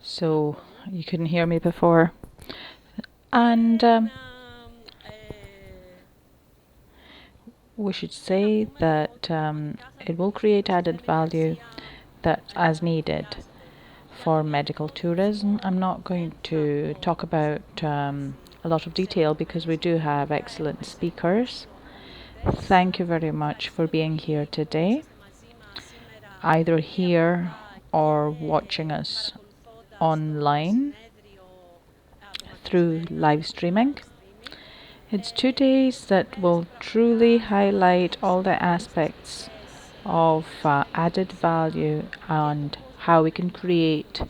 so you couldn't hear me before. And we should say that it will create added value that as needed for medical tourism. I'm not going to talk about a lot of detail because we do have excellent speakers. Thank you very much for being here today, either here or watching us online through live streaming. It's 2 days that will truly highlight all the aspects of added value and how we can create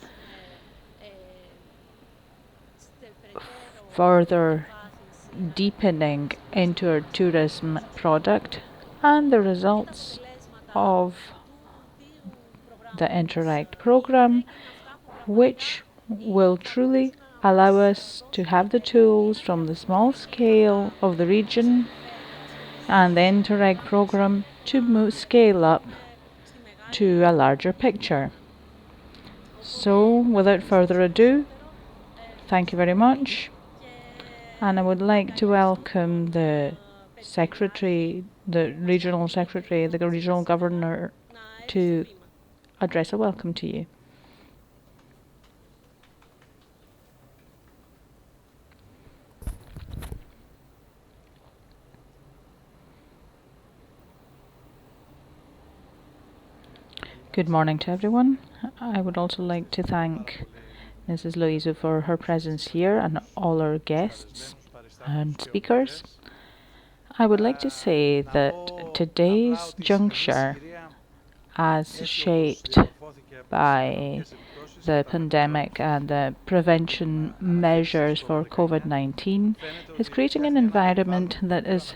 further deepening into our tourism product and the results of the Interact program, which will truly allow us to have the tools from the small scale of the region and the Interact program to scale up to a larger picture. So, without further ado, thank you very much. And I would like to welcome the secretary, the regional secretary, the regional governor to address a welcome to you. Good morning to everyone. I would also like to thank Mrs. Loiseau for her presence here and all our guests and speakers. I would like to say that today's juncture, as shaped by the pandemic and the prevention measures for COVID-19, is creating an environment that is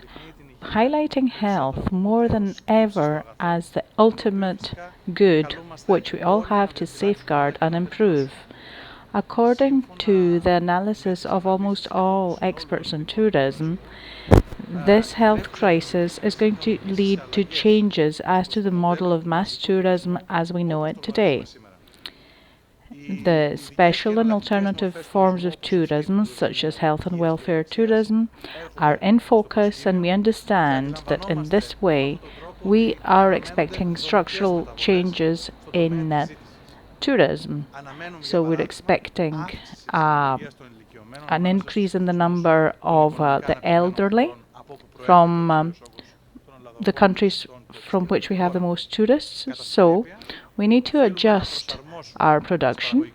highlighting health more than ever as the ultimate good which we all have to safeguard and improve. According to the analysis of almost all experts in tourism, this health crisis is going to lead to changes as to the model of mass tourism as we know it today. The special and alternative forms of tourism, such as health and welfare tourism, are in focus, and we understand that in this way we are expecting structural changes in tourism. So we're expecting an increase in the number of the elderly from the countries from which we have the most tourists. So we need to adjust our production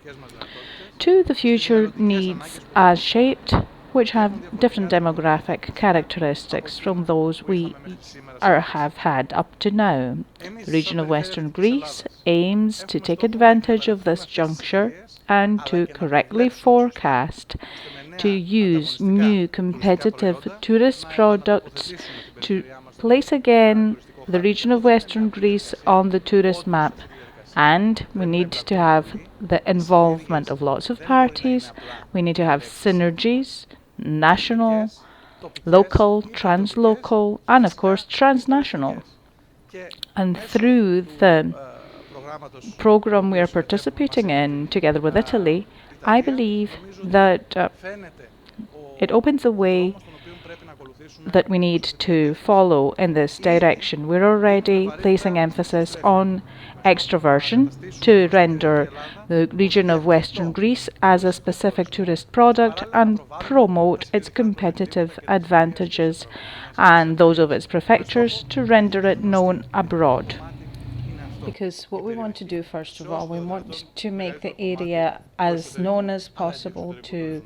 to the future needs as shaped, which have different demographic characteristics from those we have had up to now. The region of Western Greece aims to take advantage of this juncture and to correctly forecast, to use new competitive tourist products to place again the region of Western Greece on the tourist map. And we need to have the involvement of lots of parties. We need to have synergies, national, local, translocal, and of course transnational. And through the program we are participating in together with Italy, I believe that it opens a way that we need to follow in this direction. We're already placing emphasis on extroversion to render the region of Western Greece as a specific tourist product and promote its competitive advantages and those of its prefectures to render it known abroad. Because what we want to do, first of all, we want to make the area as known as possible to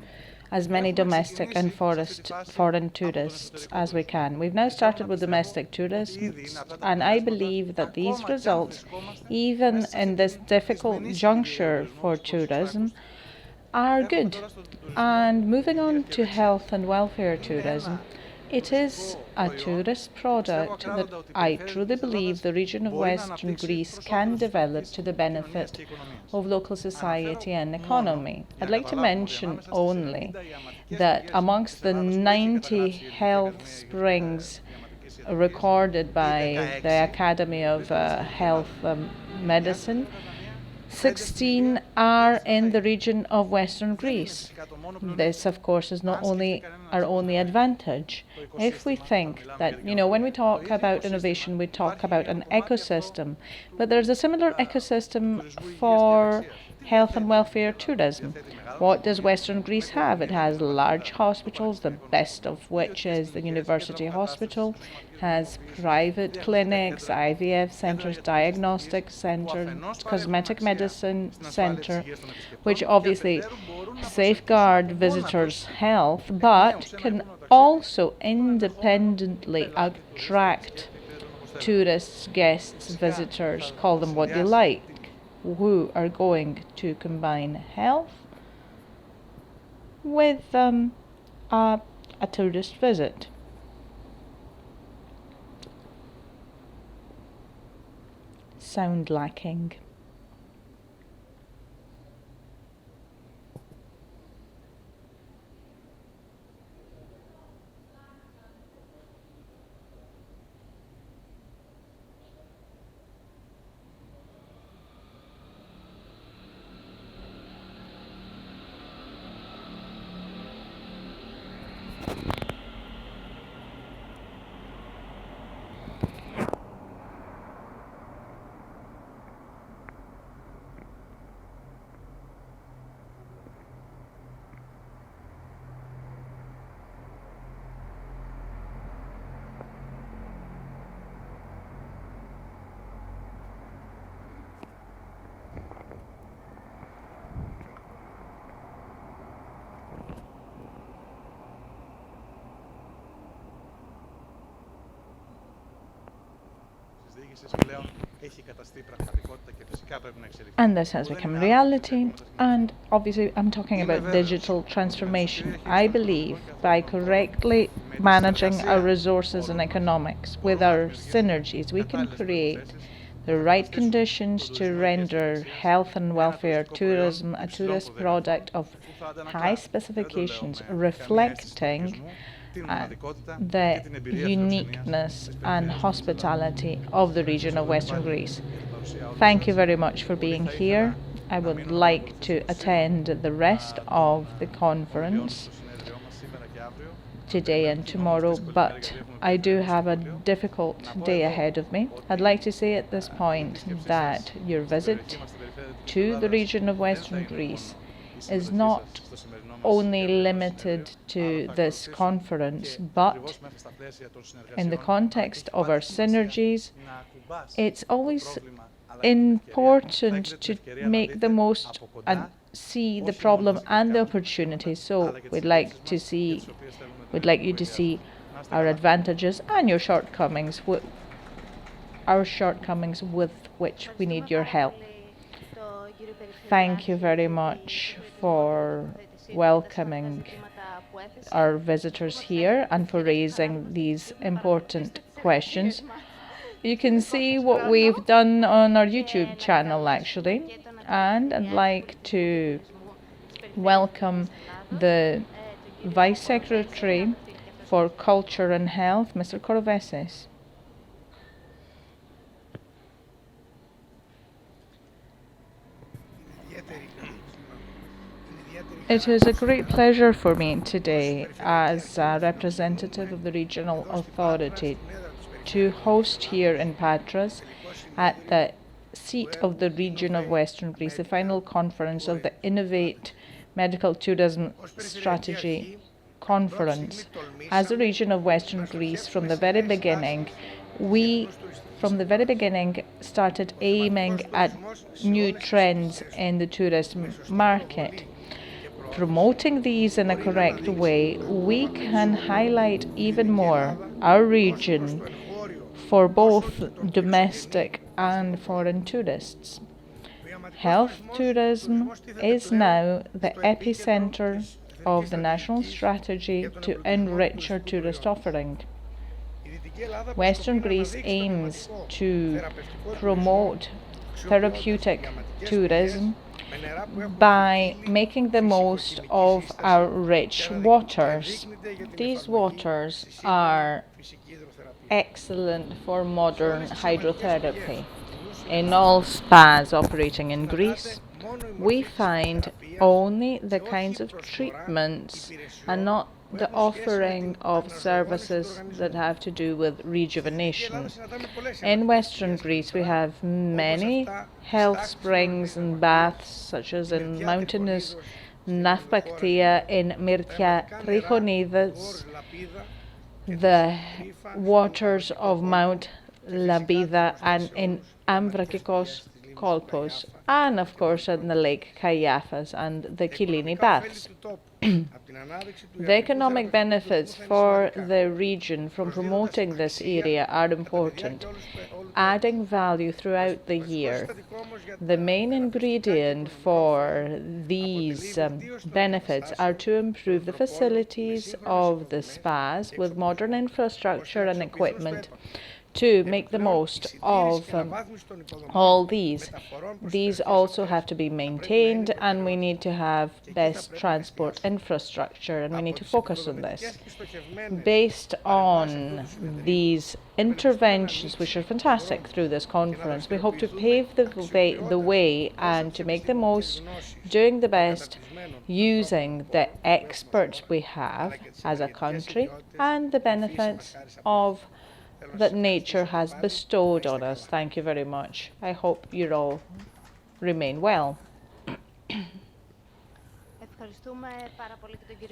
as many domestic and foreign tourists as we can. We've now started with domestic tourists, and I believe that these results, even in this difficult juncture for tourism, are good. And moving on to health and welfare tourism, it is a tourist product that I truly believe the region of Western Greece can develop to the benefit of local society and economy. I'd like to mention only that amongst the 90 health springs recorded by the Academy of Health Medicine, 16 are in the region of Western Greece. This, of course, is not only our only advantage. If we think that, when we talk about innovation, we talk about an ecosystem, but there's a similar ecosystem for health and welfare tourism. What does Western Greece have? It has large hospitals, the best of which is the University Hospital, has private clinics, IVF centres, diagnostic centres, cosmetic medicine centre, which obviously safeguard visitors' health, but can also independently attract tourists, guests, visitors, call them what you like, who are going to combine health with a tourist visit. Sound lacking. And this has become reality, and obviously I'm talking about digital transformation. I believe by correctly managing our resources and economics with our synergies, we can create the right conditions to render health and welfare tourism a tourist product of high specifications, reflecting the uniqueness and hospitality of the region of Western Greece. Thank you very much for being here. I would like to attend the rest of the conference today and tomorrow, but I do have a difficult day ahead of me. I'd like to say at this point that your visit to the region of Western Greece is not only limited to this conference, but in the context of our synergies, it's always important to make the most and see the problem and the opportunity. So we'd like you to see our advantages and your shortcomings, with which we need your help. Thank you very much for welcoming our visitors here and for raising these important questions. You can see what we've done on our YouTube channel actually, and I'd like to welcome the Vice Secretary for Culture and Health, Mr. Korovesis. It is a great pleasure for me today, as a representative of the regional authority, to host here in Patras, at the seat of the region of Western Greece, the final conference of the Innovate Medical Tourism Strategy Conference. As the region of Western Greece, from the very beginning, started aiming at new trends in the tourism market. Promoting these in a correct way, we can highlight even more our region for both domestic and foreign tourists. Health tourism is now the epicenter of the national strategy to enrich our tourist offering. Western Greece aims to promote therapeutic tourism by making the most of our rich waters. These waters are excellent for modern hydrotherapy. In all spas operating in Greece, we find only the kinds of treatments and not the offering of services that have to do with rejuvenation. In Western Greece, we have many health springs and baths, such as in mountainous Nafbaktia, in Myrtia Trichonides, the waters of Mount Labida, and in Amvrakikos Kolpos, and of course in the Lake Kaiaphas and the Kilini Baths. The economic benefits for the region from promoting this area are important, adding value throughout the year. The main ingredient for these benefits are to improve the facilities of the spas with modern infrastructure and equipment to make the most of all these. These also have to be maintained, and we need to have best transport infrastructure, and we need to focus on this. Based on these interventions, which are fantastic through this conference, we hope to pave the way and to make the most, doing the best, using the experts we have as a country and the benefits of that nature has bestowed on us. Thank you very much. I hope you all remain well.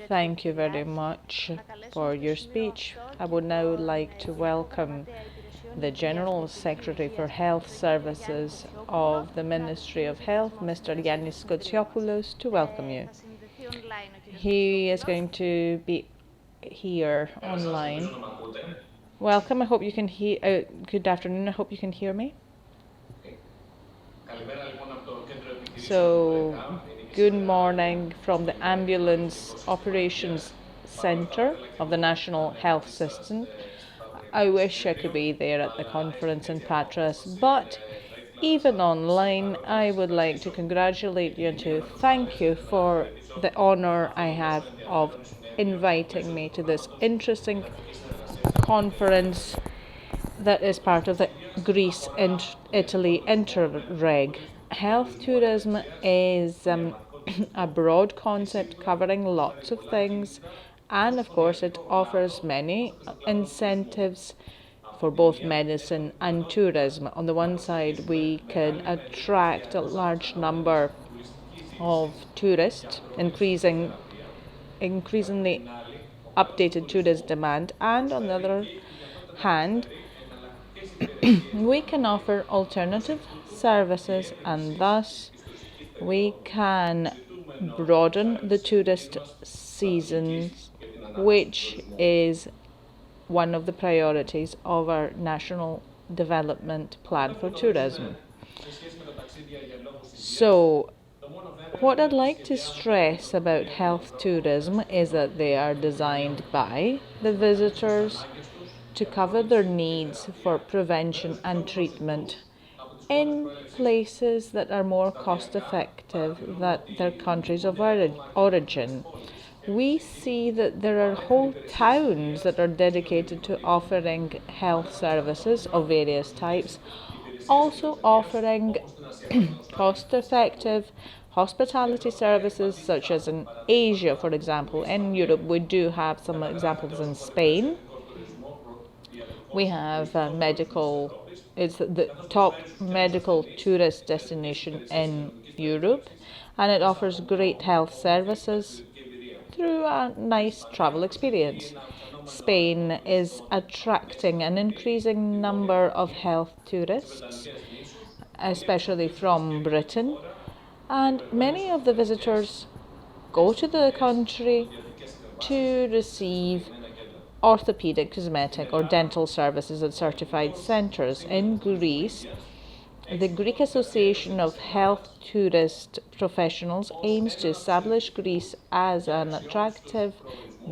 Thank you very much for your speech. I would now like to welcome the General Secretary for Health Services of the Ministry of Health, Mr. Yannis Kotsiopoulos, to welcome you. He is going to be here online. Welcome. I hope you can hear. Good afternoon. I hope you can hear me. So, good morning from the Ambulance Operations Centre of the National Health System. I wish I could be there at the conference in Patras, but even online, I would like to congratulate you and to thank you for the honour I have of inviting me to this interesting conference that is part of the Greece and Italy Interreg. Health tourism is a broad concept covering lots of things, and of course it offers many incentives for both medicine and tourism. On the one side, we can attract a large number of tourists, increasingly updated tourist demand, and on the other hand, we can offer alternative services, and thus we can broaden the tourist seasons, which is one of the priorities of our national development plan for tourism. So, what I'd like to stress about health tourism is that they are designed by the visitors to cover their needs for prevention and treatment in places that are more cost effective than their countries of origin. We see that there are whole towns that are dedicated to offering health services of various types, also offering cost effective hospitality services, such as in Asia, for example. In Europe, we do have some examples in Spain. We have it's the top medical tourist destination in Europe, and it offers great health services through a nice travel experience. Spain is attracting an increasing number of health tourists, especially from Britain, and many of the visitors go to the country to receive orthopedic, cosmetic, or dental services at certified centres. In Greece, the Greek Association of Health Tourist Professionals aims to establish Greece as an attractive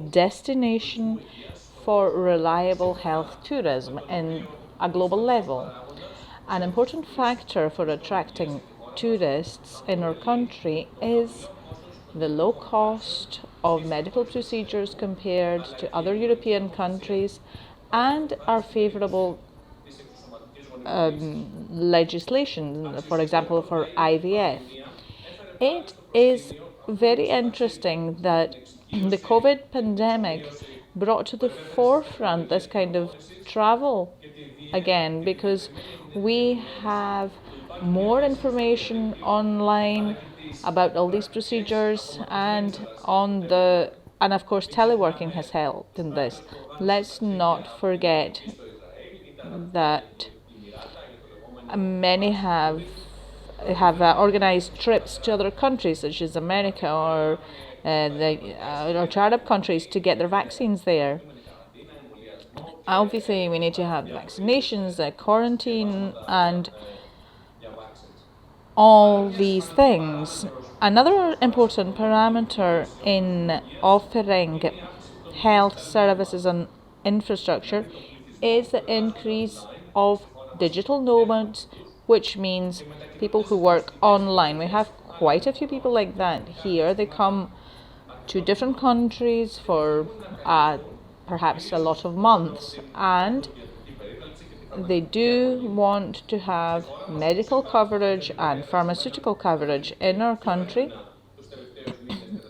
destination for reliable health tourism in a global level. An important factor for attracting tourists in our country is the low cost of medical procedures compared to other European countries, and our favourable legislation, for example, for IVF. It is very interesting that the COVID pandemic brought to the forefront this kind of travel again, because we have more information online about all these procedures, and of course teleworking has helped in this. Let's not forget that many have organized trips to other countries such as America or to Arab countries to get their vaccines there. Obviously, we need to have vaccinations, quarantine, and all these things. Another important parameter in offering health services and infrastructure is the increase of digital nomads, which means people who work online. We have quite a few people like that here. They come to different countries for perhaps a lot of months, and they do want to have medical coverage and pharmaceutical coverage in our country.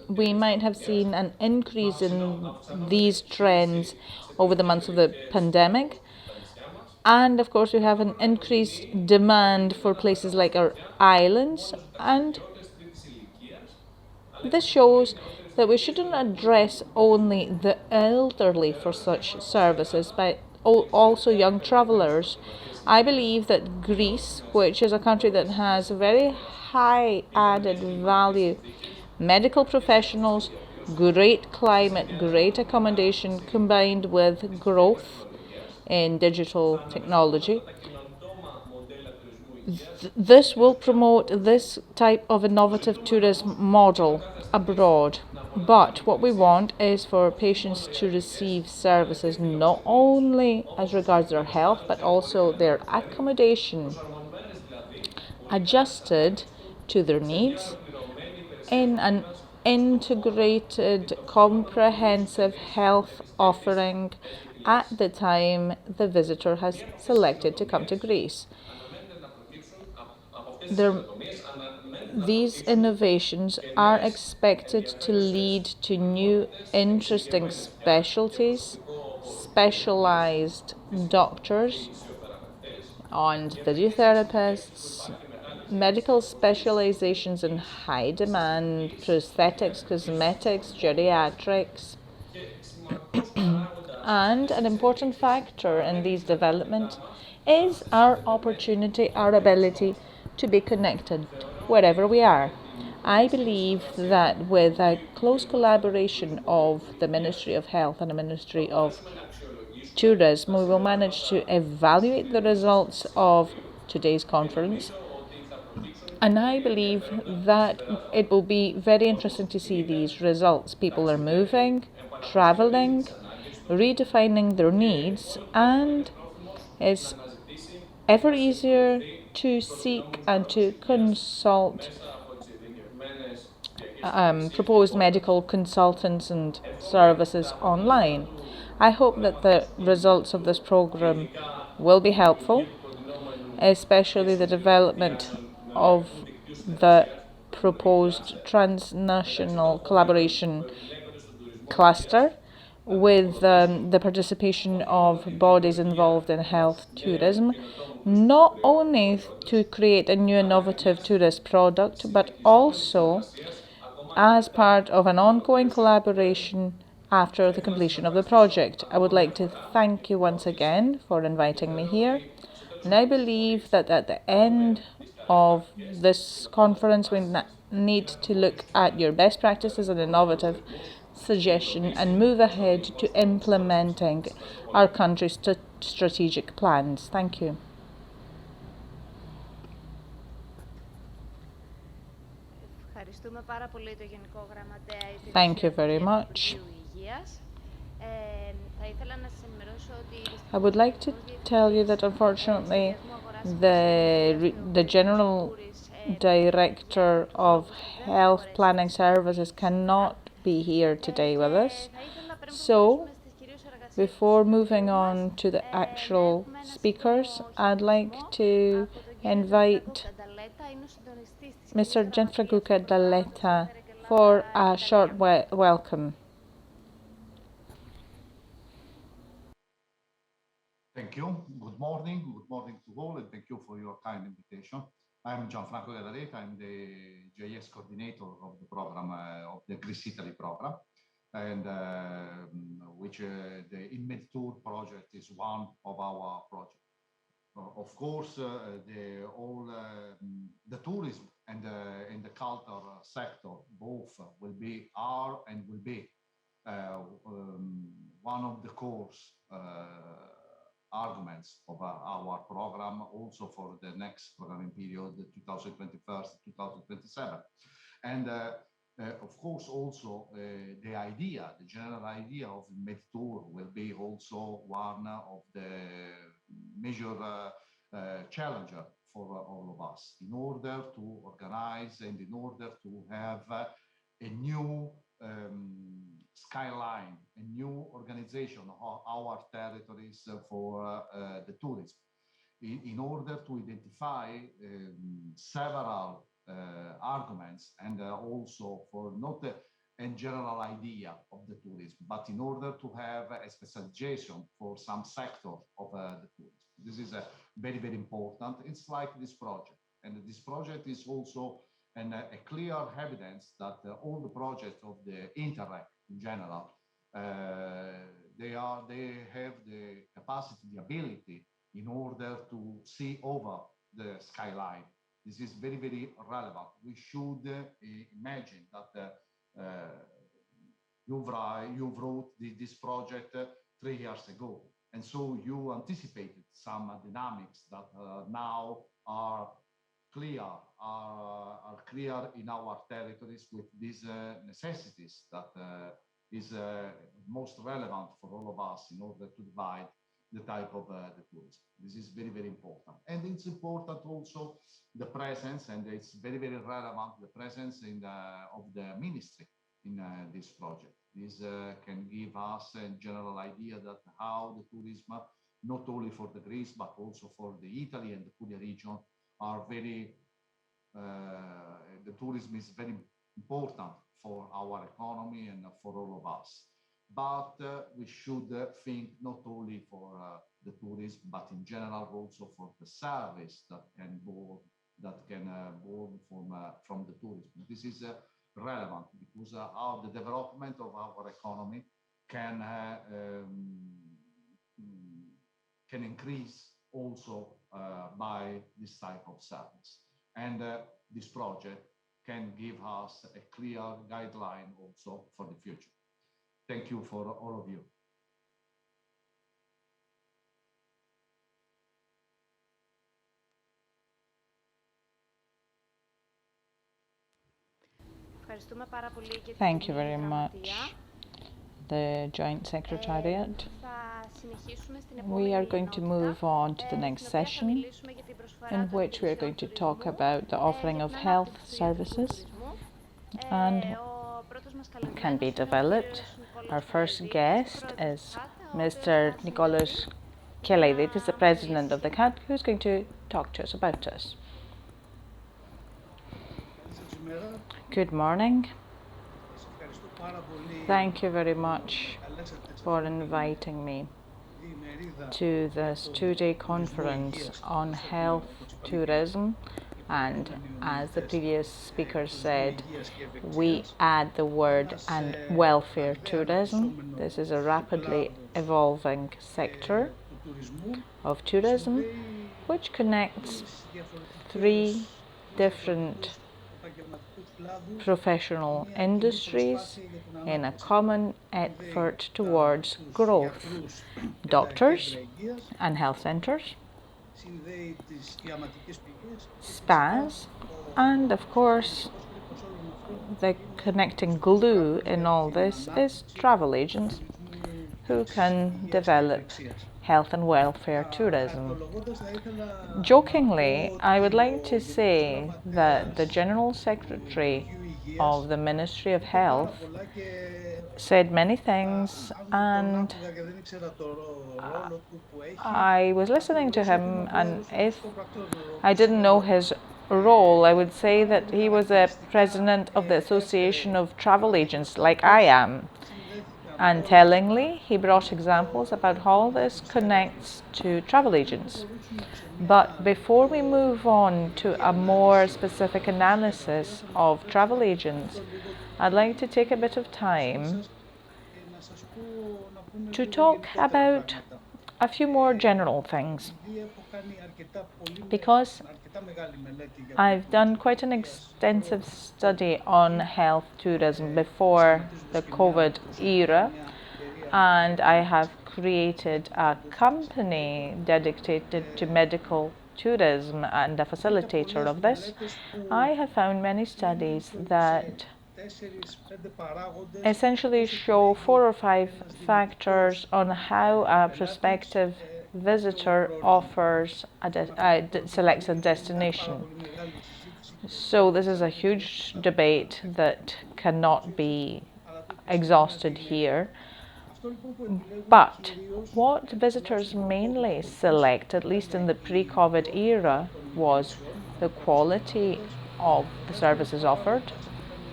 We might have seen an increase in these trends over the months of the pandemic. And of course, we have an increased demand for places like our islands, and this shows that we shouldn't address only the elderly for such services, but also young travellers. I believe that Greece, which is a country that has very high added value, medical professionals, great climate, great accommodation, combined with growth in digital technology, this will promote this type of innovative tourism model abroad. But what we want is for patients to receive services not only as regards their health, but also their accommodation adjusted to their needs in an integrated, comprehensive health offering at the time the visitor has selected to come to Greece. These innovations are expected to lead to new interesting specialties, specialized doctors and physiotherapists, medical specializations in high demand, prosthetics, cosmetics, geriatrics. And an important factor in these developments is our opportunity, our ability to be connected wherever we are. I believe that with a close collaboration of the Ministry of Health and the Ministry of Tourism, we will manage to evaluate the results of today's conference. And I believe that it will be very interesting to see these results. People are moving, traveling, redefining their needs, and it's ever easier to seek and to consult proposed medical consultants and services online. I hope that the results of this program will be helpful, especially the development of the proposed transnational collaboration cluster with the participation of bodies involved in health tourism, not only to create a new innovative tourist product, but also as part of an ongoing collaboration after the completion of the project. I would like to thank you once again for inviting me here, and I believe that at the end of this conference we need to look at your best practices and innovative suggestion and move ahead to implementing our country's strategic plans. Thank you. Thank you very much. I would like to tell you that unfortunately the General Director of Health Planning Services cannot be here today with us. So Before moving on to the actual speakers, I'd like to invite Mr. Gianfranco Dalletta for a short welcome. Thank you. Good morning. Good morning to all, and thank you for your kind invitation. I'm Gianfranco Dell'Areta. I'm the JS coordinator of the program, of the Greece Italy program, and which the InMedTouR project is one of our projects. Of course, the tourism and the culture sector both are and will be one of the core arguments of our program also for the next programming period, 2021-2027. And of course, also the general idea of InMedTouR will be also one of the major challenger for all of us in order to organize and in order to have a new skyline, a new organization of our territories for the tourism, in order to identify several arguments and also for not a general idea of the tourism, but in order to have a specialization for some sector of the tourism. This is very, very important. It's like this project. And this project is also a clear evidence that all the projects of the Interreg in general, they have the capacity, the ability in order to see over the skyline. This is very, very relevant. We should imagine that you wrote this project 3 years ago. And so you anticipated some dynamics that now are clear in our territories with these necessities that is most relevant for all of us in order to divide the type of the tourism. This is very, very important. And it's important also the presence, and it's very, very relevant, the presence of the ministry in this project. This can give us a general idea that how the tourism, not only for the Greece, but also for the Italy and the Puglia region, are very, the tourism is very important for our economy and for all of us. But we should think not only for the tourism, but in general also for the service that can born from the tourism. This is relevant because the development of our economy can increase also by this type of service. And this project can give us a clear guideline also for the future. Thank you for all of you. Thank you very much, the Joint Secretariat. We are going to move on to the next session, in which we are going to talk about the offering of health services and can be developed. Our first guest is Mr. Nicholas Kelaidis, the President of the CAT, who's going to talk to us about this. Good morning. Thank you very much for inviting me to this two-day conference on health tourism, and as the previous speaker said, we add the word and welfare tourism. This is a rapidly evolving sector of tourism which connects three different professional industries in a common effort towards growth: doctors and health centres, spas, and of course the connecting glue in all this is travel agents who can develop health and welfare tourism. Jokingly, I would like to say that the General Secretary of the Ministry of Health said many things, and I was listening to him, and if I didn't know his role, I would say that he was a president of the Association of Travel Agents, like I am. And tellingly, he brought examples about how this connects to travel agents. But before we move on to a more specific analysis of travel agents, I'd like to take a bit of time to talk about a few more general things, because I've done quite an extensive study on health tourism before the COVID era, and I have created a company dedicated to medical tourism and a facilitator of this. I have found many studies that essentially show 4 or 5 factors on how a prospective visitor selects a destination. So this is a huge debate that cannot be exhausted here. But what visitors mainly select, at least in the pre-COVID era, was the quality of the services offered.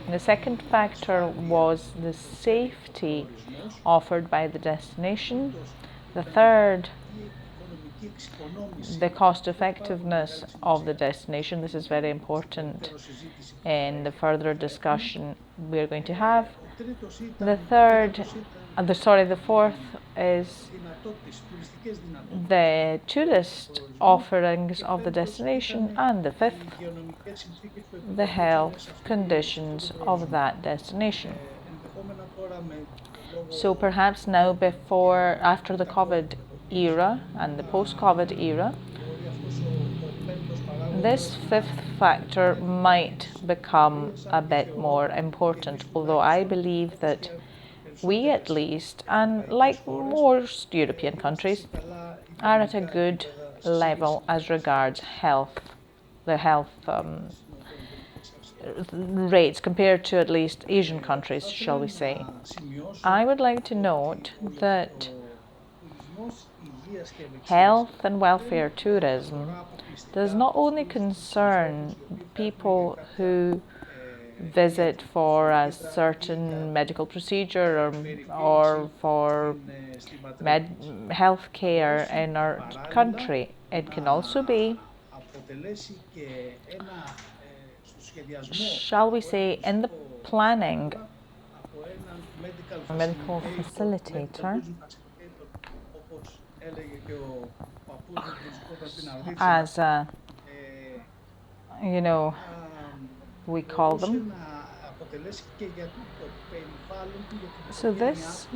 The second factor was the safety offered by the destination. The third, the cost effectiveness of the destination. This is very important in the further discussion we're going to have. The fourth is the tourist offerings of the destination, and the fifth, the health conditions of that destination. So perhaps now, after the COVID era and the post-COVID era, this fifth factor might become a bit more important, although I believe that we, at least, and like most European countries, are at a good level as regards the health rates compared to at least Asian countries, shall we say. I would like to note that health and welfare tourism does not only concern people who visit for a certain medical procedure or for health care in our country. It can also be, shall we say, in the planning, a medical facilitator, as we call them. So this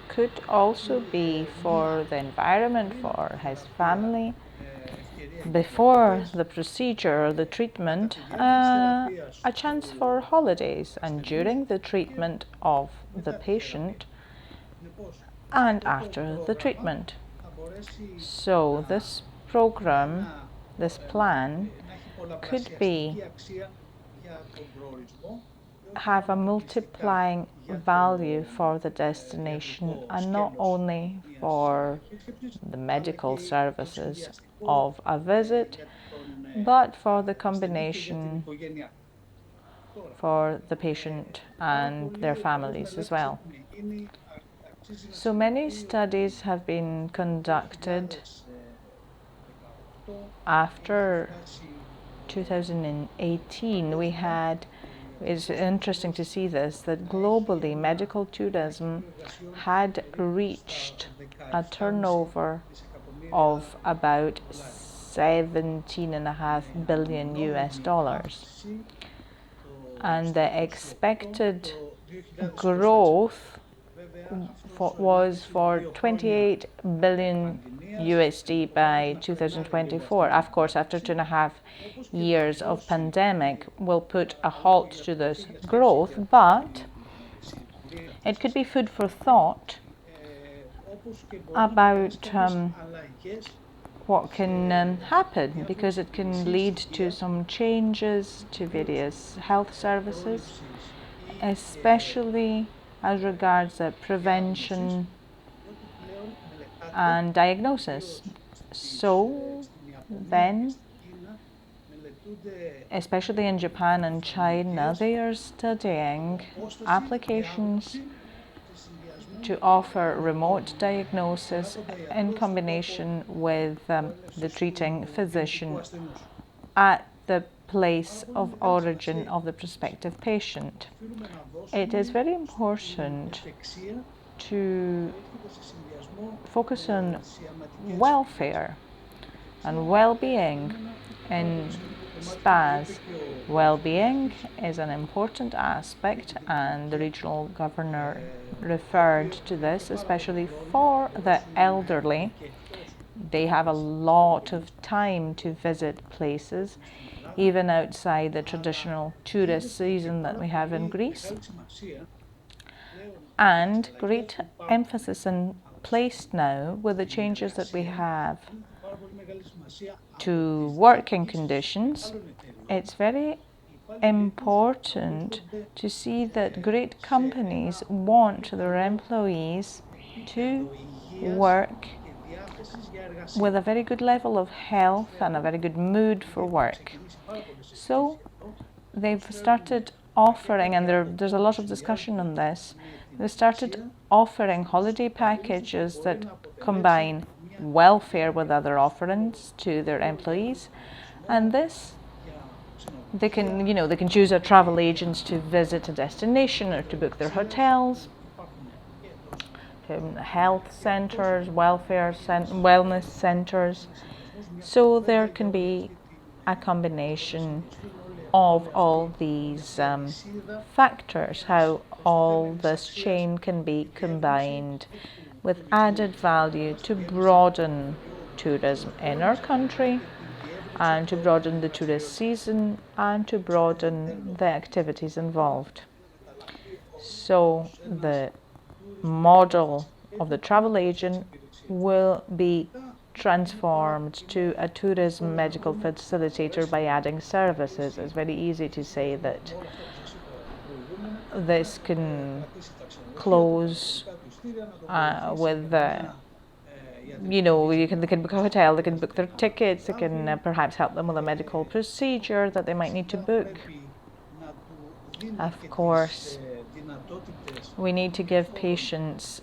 could also be for the environment, for his family, before the procedure, the treatment, a chance for holidays, and during the treatment of the patient, and after the treatment. So this program, this plan, could have a multiplying value for the destination, and not only for the medical services of a visit, but for the combination for the patient and their families as well. So many studies have been conducted after 2018. It's interesting to see this, that globally medical tourism had reached a turnover of about 17.5 billion US dollars. And the expected growth was for 28 billion USD by 2024. Of course, after 2.5 years of pandemic will put a halt to this growth, but it could be food for thought about what can happen, because it can lead to some changes to various health services, especially as regards prevention and diagnosis. So then, especially in Japan and China, they are studying applications to offer remote diagnosis in combination with the treating physician at the place of origin of the prospective patient. It is very important to focus on welfare and well-being in spas. Well-being is an important aspect, and the regional governor referred to this, especially for the elderly. They have a lot of time to visit places, even outside the traditional tourist season that we have in Greece. And great emphasis is placed now with the changes that we have to working conditions. It's very important to see that great companies want their employees to work with a very good level of health and a very good mood for work. So they've started offering, and there's a lot of discussion on this, they started offering holiday packages that combine welfare with other offerings to their employees, and this they can choose a travel agent to visit a destination or to book their hotels, health centers, wellness centers. So there can be a combination of all these factors, how all this chain can be combined with added value to broaden tourism in our country and to broaden the tourist season and to broaden the activities involved. So the model of the travel agent will be transformed to a tourism medical facilitator by adding services. It's very easy to say that this can close with they can book a hotel, they can book their tickets, they can perhaps help them with a medical procedure that they might need to book. Of course, we need to give patients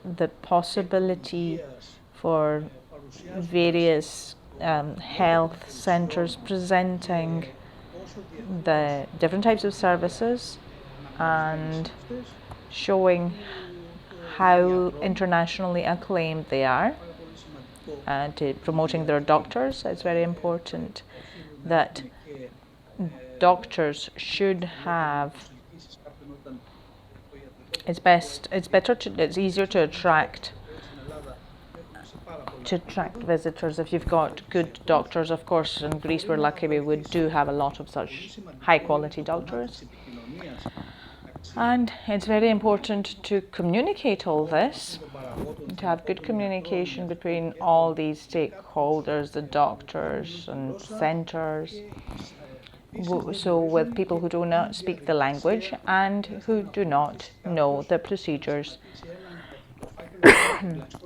the possibility for various health centers presenting the different types of services and showing how internationally acclaimed they are, and to promoting their doctors. It's very important that doctors should have, it's easier to attract visitors if you've got good doctors. Of course, in Greece we're lucky, we do have a lot of such high quality doctors. And it's very important to communicate all this, to have good communication between all these stakeholders, the doctors and centers, so with people who do not speak the language and who do not know the procedures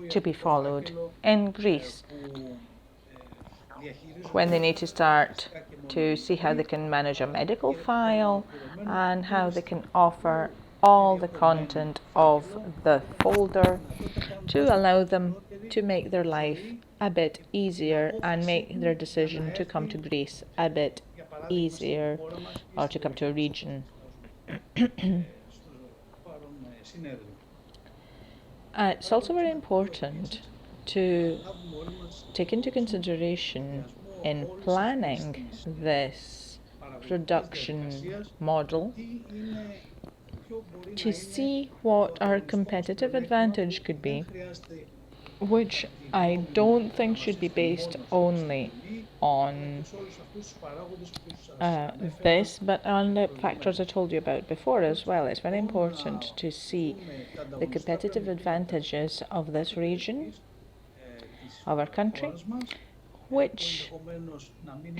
to be followed in Greece when they need to start to see how they can manage a medical file and how they can offer all the content of the folder to allow them to make their life a bit easier and make their decision to come to Greece a bit easier, or to come to a region. It's also very important to take into consideration in planning this production model to see what our competitive advantage could be, which I don't think should be based only on this, but on the factors I told you about before as well. It's very important to see the competitive advantages of this region, of our country, which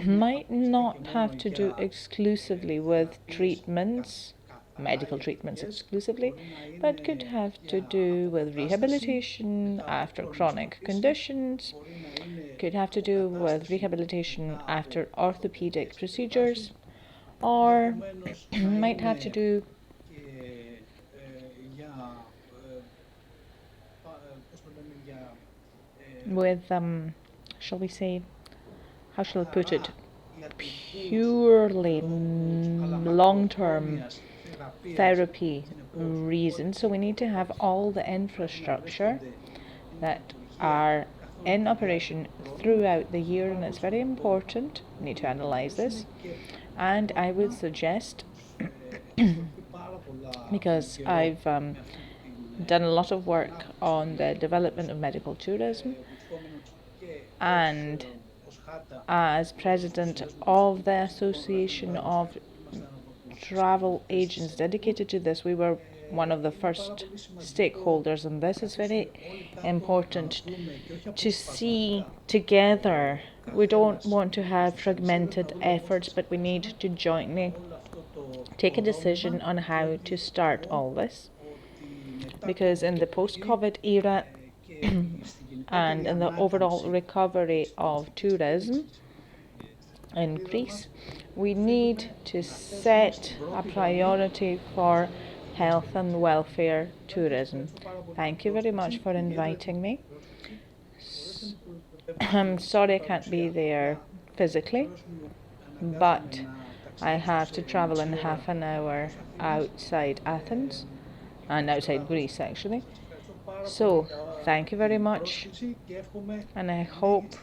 might not have to do exclusively with treatments medical treatments exclusively, but could have to do with rehabilitation after chronic conditions, could have to do with rehabilitation after orthopedic procedures, or might have to do with, shall we say, how shall I put it, purely long-term therapy reasons. So we need to have all the infrastructure that are in operation throughout the year, and it's very important. We need to analyze this, and I would suggest, because I've done a lot of work on the development of medical tourism, and as president of the Association of Travel Agents dedicated to this, we were one of the first stakeholders, and this is very important to see together. We don't want to have fragmented efforts, but we need to jointly take a decision on how to start all this, because in the post-COVID era and in the overall recovery of tourism in Greece, we need to set a priority for health and welfare tourism. Thank you very much for inviting me. I'm sorry I can't be there physically, but I have to travel in half an hour outside Athens and outside Greece actually. So, thank you very much, and I hope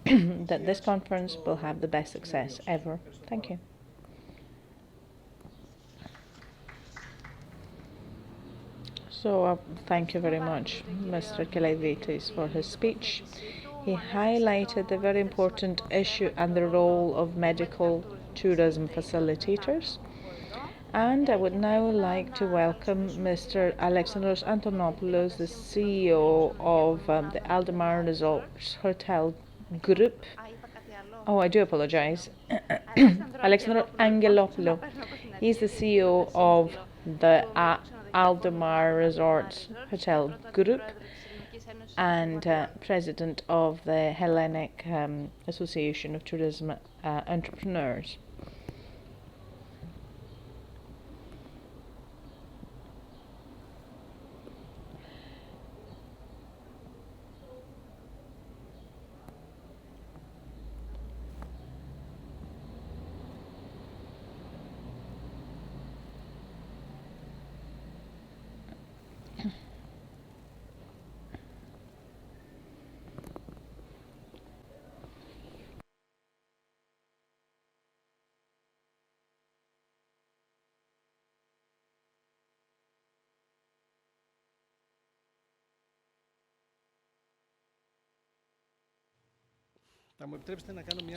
that this conference will have the best success ever. Thank you. So, thank you very much, Mr. Kelaivitis, for his speech. He highlighted the very important issue and the role of medical tourism facilitators. And I would now like to welcome Mr. Alexandros Antonopoulos, the CEO of the Aldemar Resorts Hotel Group. Oh, I do apologize. Alexandros Angelopoulos. He's the CEO of the Aldemar Resorts Hotel Group and president of the Hellenic Association of Tourism Entrepreneurs.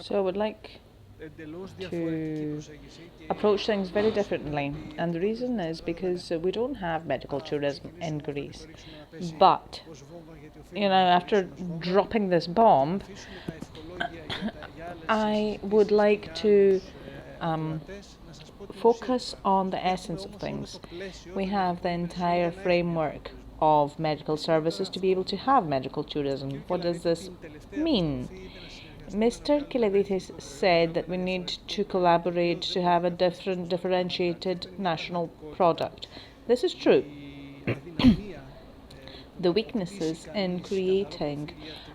So I would like to approach things very differently, and the reason is because we don't have medical tourism in Greece. But, after dropping this bomb, I would like to focus on the essence of things. We have the entire framework of medical services to be able to have medical tourism. What does this mean? Mr. Kelaivitis said that we need to collaborate to have a differentiated national product. This is true. The weaknesses in creating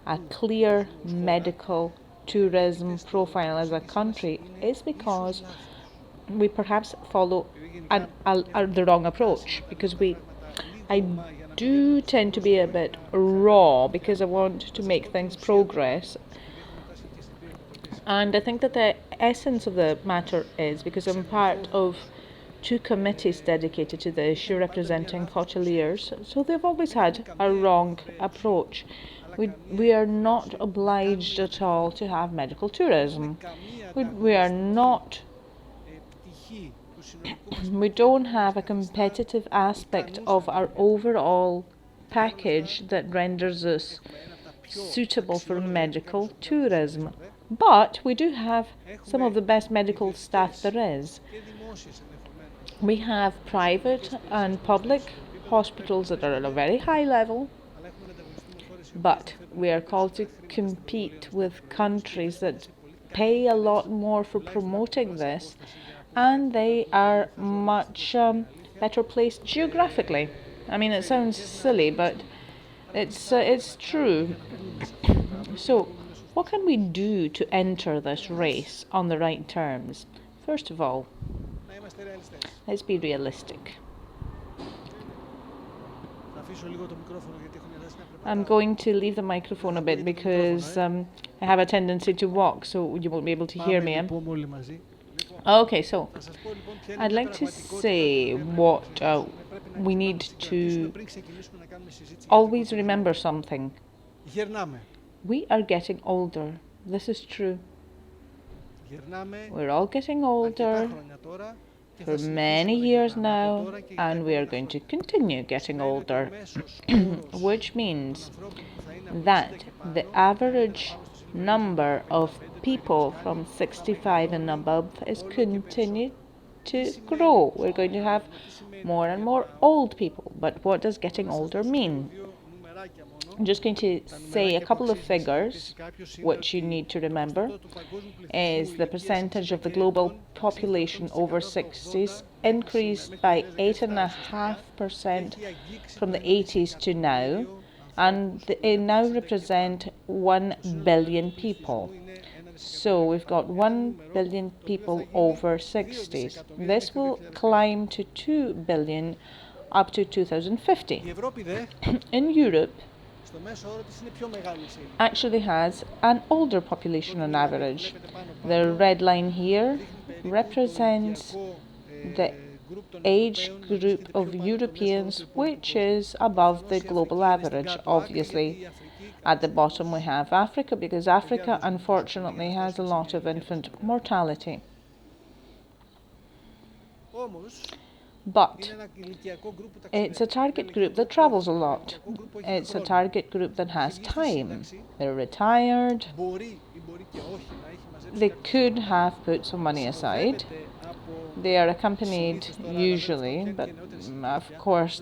a clear medical tourism profile as a country is because we perhaps follow the wrong approach, because I do tend to be a bit raw because I want to make things progress. And I think that the essence of the matter is, because I'm part of two committees dedicated to the issue representing hoteliers, so they've always had a wrong approach. We are not obliged at all to have medical tourism. We are not. We don't have a competitive aspect of our overall package that renders us suitable for medical tourism. But we do have some of the best medical staff there is. We have private and public hospitals that are at a very high level, but we are called to compete with countries that pay a lot more for promoting this, and they are much better placed geographically. I mean, it sounds silly, but it's true. So, what can we do to enter this race on the right terms? First of all, let's be realistic. I'm going to leave the microphone a bit because I have a tendency to walk, so you won't be able to hear me. Okay, so I'd like to say what we need to always remember something. We are getting older. This is true. We're all getting older for many years now, and we are going to continue getting older, which means that the average number of people from 65 and above is continuing to grow. We're going to have more and more old people. But what does getting older mean? I'm just going to say a couple of figures which you need to remember is the percentage of the global population over 60s increased by 8.5% from the 80s to now, and they now represent 1 billion people. So we've got 1 billion people over 60s. This will climb to 2 billion up to 2050. In Europe, actually has an older population on average. The red line here represents the age group of Europeans which is above the global average. Obviously, at the bottom we have Africa, because Africa unfortunately has a lot of infant mortality. But it's a target group that travels a lot. It's a target group that has time. They're retired. They could have put some money aside. They are accompanied usually, but of course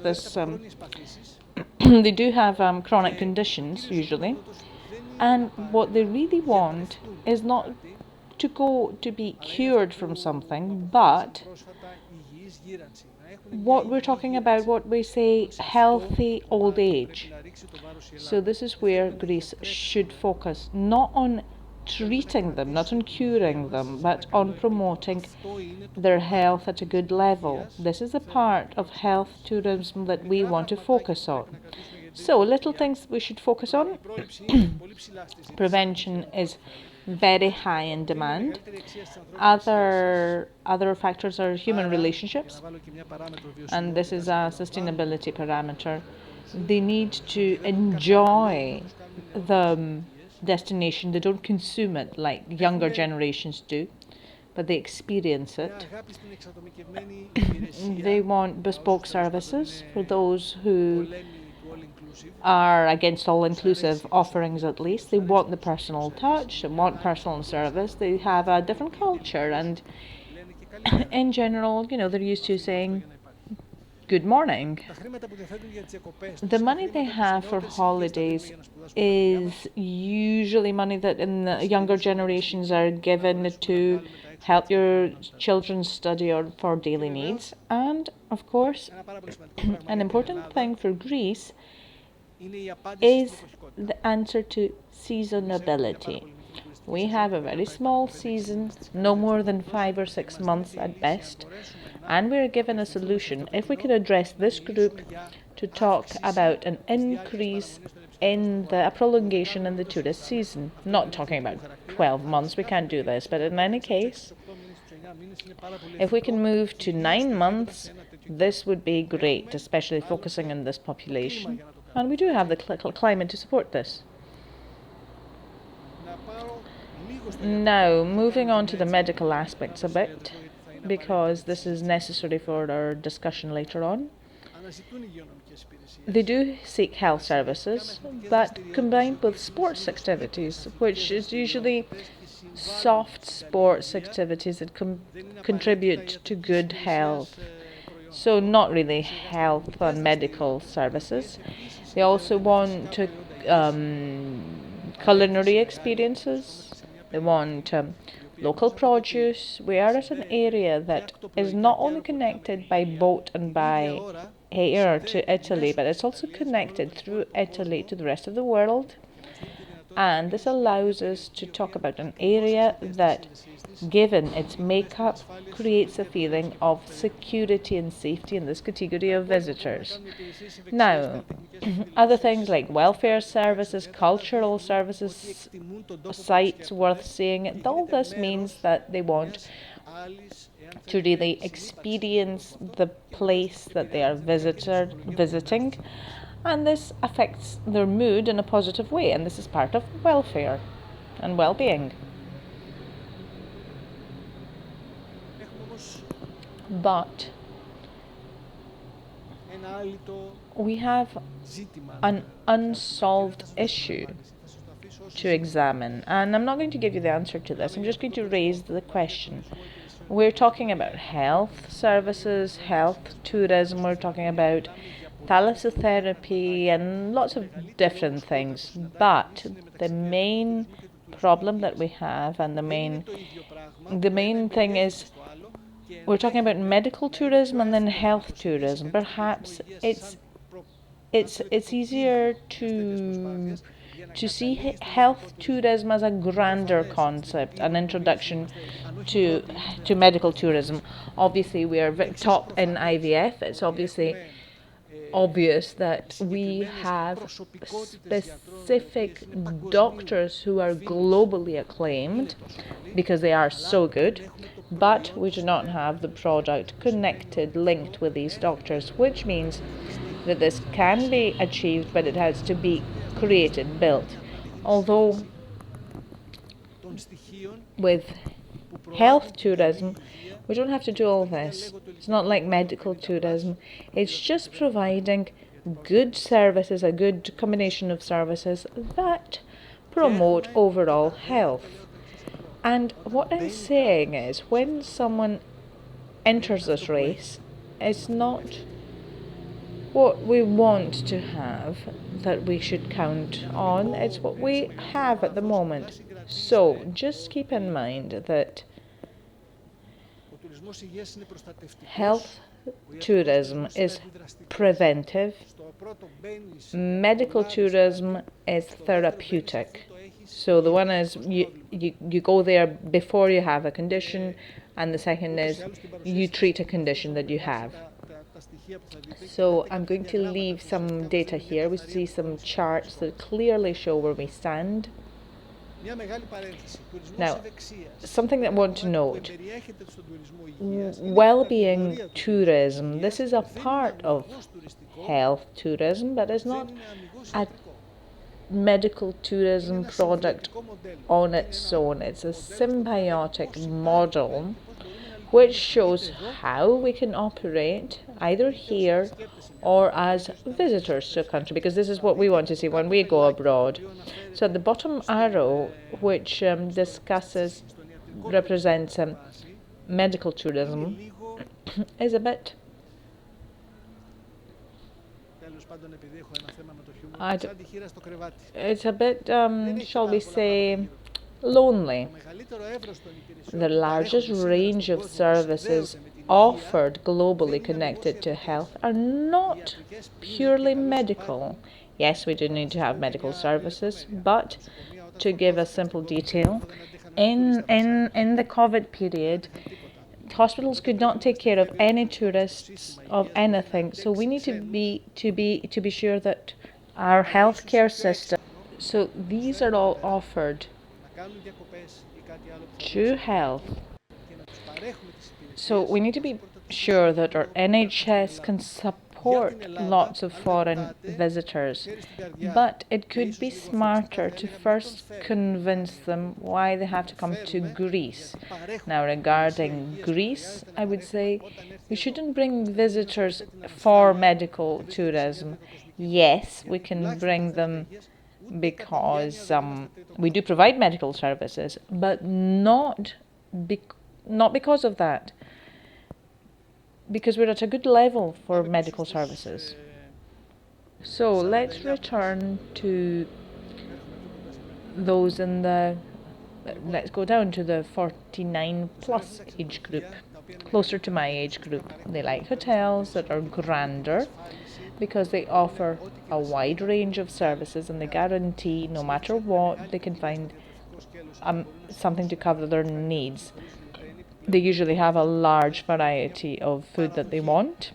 they do have chronic conditions usually. And what they really want is not to go to be cured from something, but what we're talking about, what we say, healthy old age. So this is where Greece should focus, not on treating them, not on curing them, but on promoting their health at a good level. This is a part of health tourism that we want to focus on. So, little things we should focus on. Prevention is very high in demand. Other factors are human relationships, and this is a sustainability parameter. They need to enjoy the destination. They don't consume it like younger generations do, but they experience it. They want bespoke services for those who are against all-inclusive offerings. At least they want the personal touch and want personal service. They have a different culture, and in general, they're used to saying good morning. The money they have for holidays is usually money that in the younger generations are given to help your children study or for daily needs. And of course, an important thing for Greece is the answer to seasonability. We have a very small season, no more than 5 or 6 months at best, and we're given a solution. If we could address this group to talk about an increase in a prolongation in the tourist season, not talking about 12 months, we can't do this, but in any case, if we can move to 9 months, this would be great, especially focusing on this population. And we do have the climate to support this. Now, moving on to the medical aspects a bit, because this is necessary for our discussion later on. They do seek health services, but combined with sports activities, which is usually soft sports activities that contribute to good health. So not really health and medical services. They also want to culinary experiences. They want local produce. We are at an area that is not only connected by boat and by air to Italy, but it's also connected through Italy to the rest of the world. And this allows us to talk about an area that, given its makeup, creates a feeling of security and safety in this category of visitors. Now, other things like welfare services, cultural services, sites worth seeing, all this means that they want to really experience the place that they are visiting, and this affects their mood in a positive way, and this is part of welfare and well-being. But we have an unsolved issue to examine, and I'm not going to give you the answer to this. I'm just going to raise the question. We're talking about health services, health tourism, we're talking about thalassotherapy and lots of different things, but the main problem that we have, and the main thing is, we're talking about medical tourism and then health tourism. Perhaps it's easier to see health tourism as a grander concept, an introduction to medical tourism. Obviously, we are top in IVF. It's obvious that we have specific doctors who are globally acclaimed because they are so good, but we do not have the product connected, linked with these doctors, which means that this can be achieved, but it has to be created, built. Although with health tourism, we don't have to do all this. It's not like medical tourism. It's just providing good services, a good combination of services that promote overall health. And what I'm saying is, when someone enters this race, it's not what we want to have that we should count on, it's what we have at the moment. So just keep in mind that health tourism is preventive, medical tourism is therapeutic. So the one is you go there before you have a condition, and the second is you treat a condition that you have. So I'm going to leave some data here. We see some charts that clearly show where we stand. Now, something that I want to note, well-being tourism, this is a part of health tourism, but it's not a medical tourism product on its own. It's a symbiotic model which shows how we can operate either here or as visitors to a country, because this is what we want to see when we go abroad. So the bottom arrow, which represents medical tourism, is a bit it's a bit, shall we say, lonely. The largest range of services offered globally connected to health are not purely medical. Yes, we do need to have medical services, but to give a simple detail, in the COVID period, hospitals could not take care of any tourists of anything. So we need to be sure that our healthcare system. So these are all offered to health. So we need to be sure that our NHS can support lots of foreign visitors, but it could be smarter to first convince them why they have to come to Greece. Now, regarding Greece, I would say we shouldn't bring visitors for medical tourism. Yes, we can bring them because we do provide medical services, but not because of that. because we're at a good level for medical services. So let's return to those in the, let's go down to the 49 plus age group, closer to my age group. They like hotels that are grander because they offer a wide range of services and they guarantee no matter what they can find something to cover their needs. They usually have a large variety of food that they want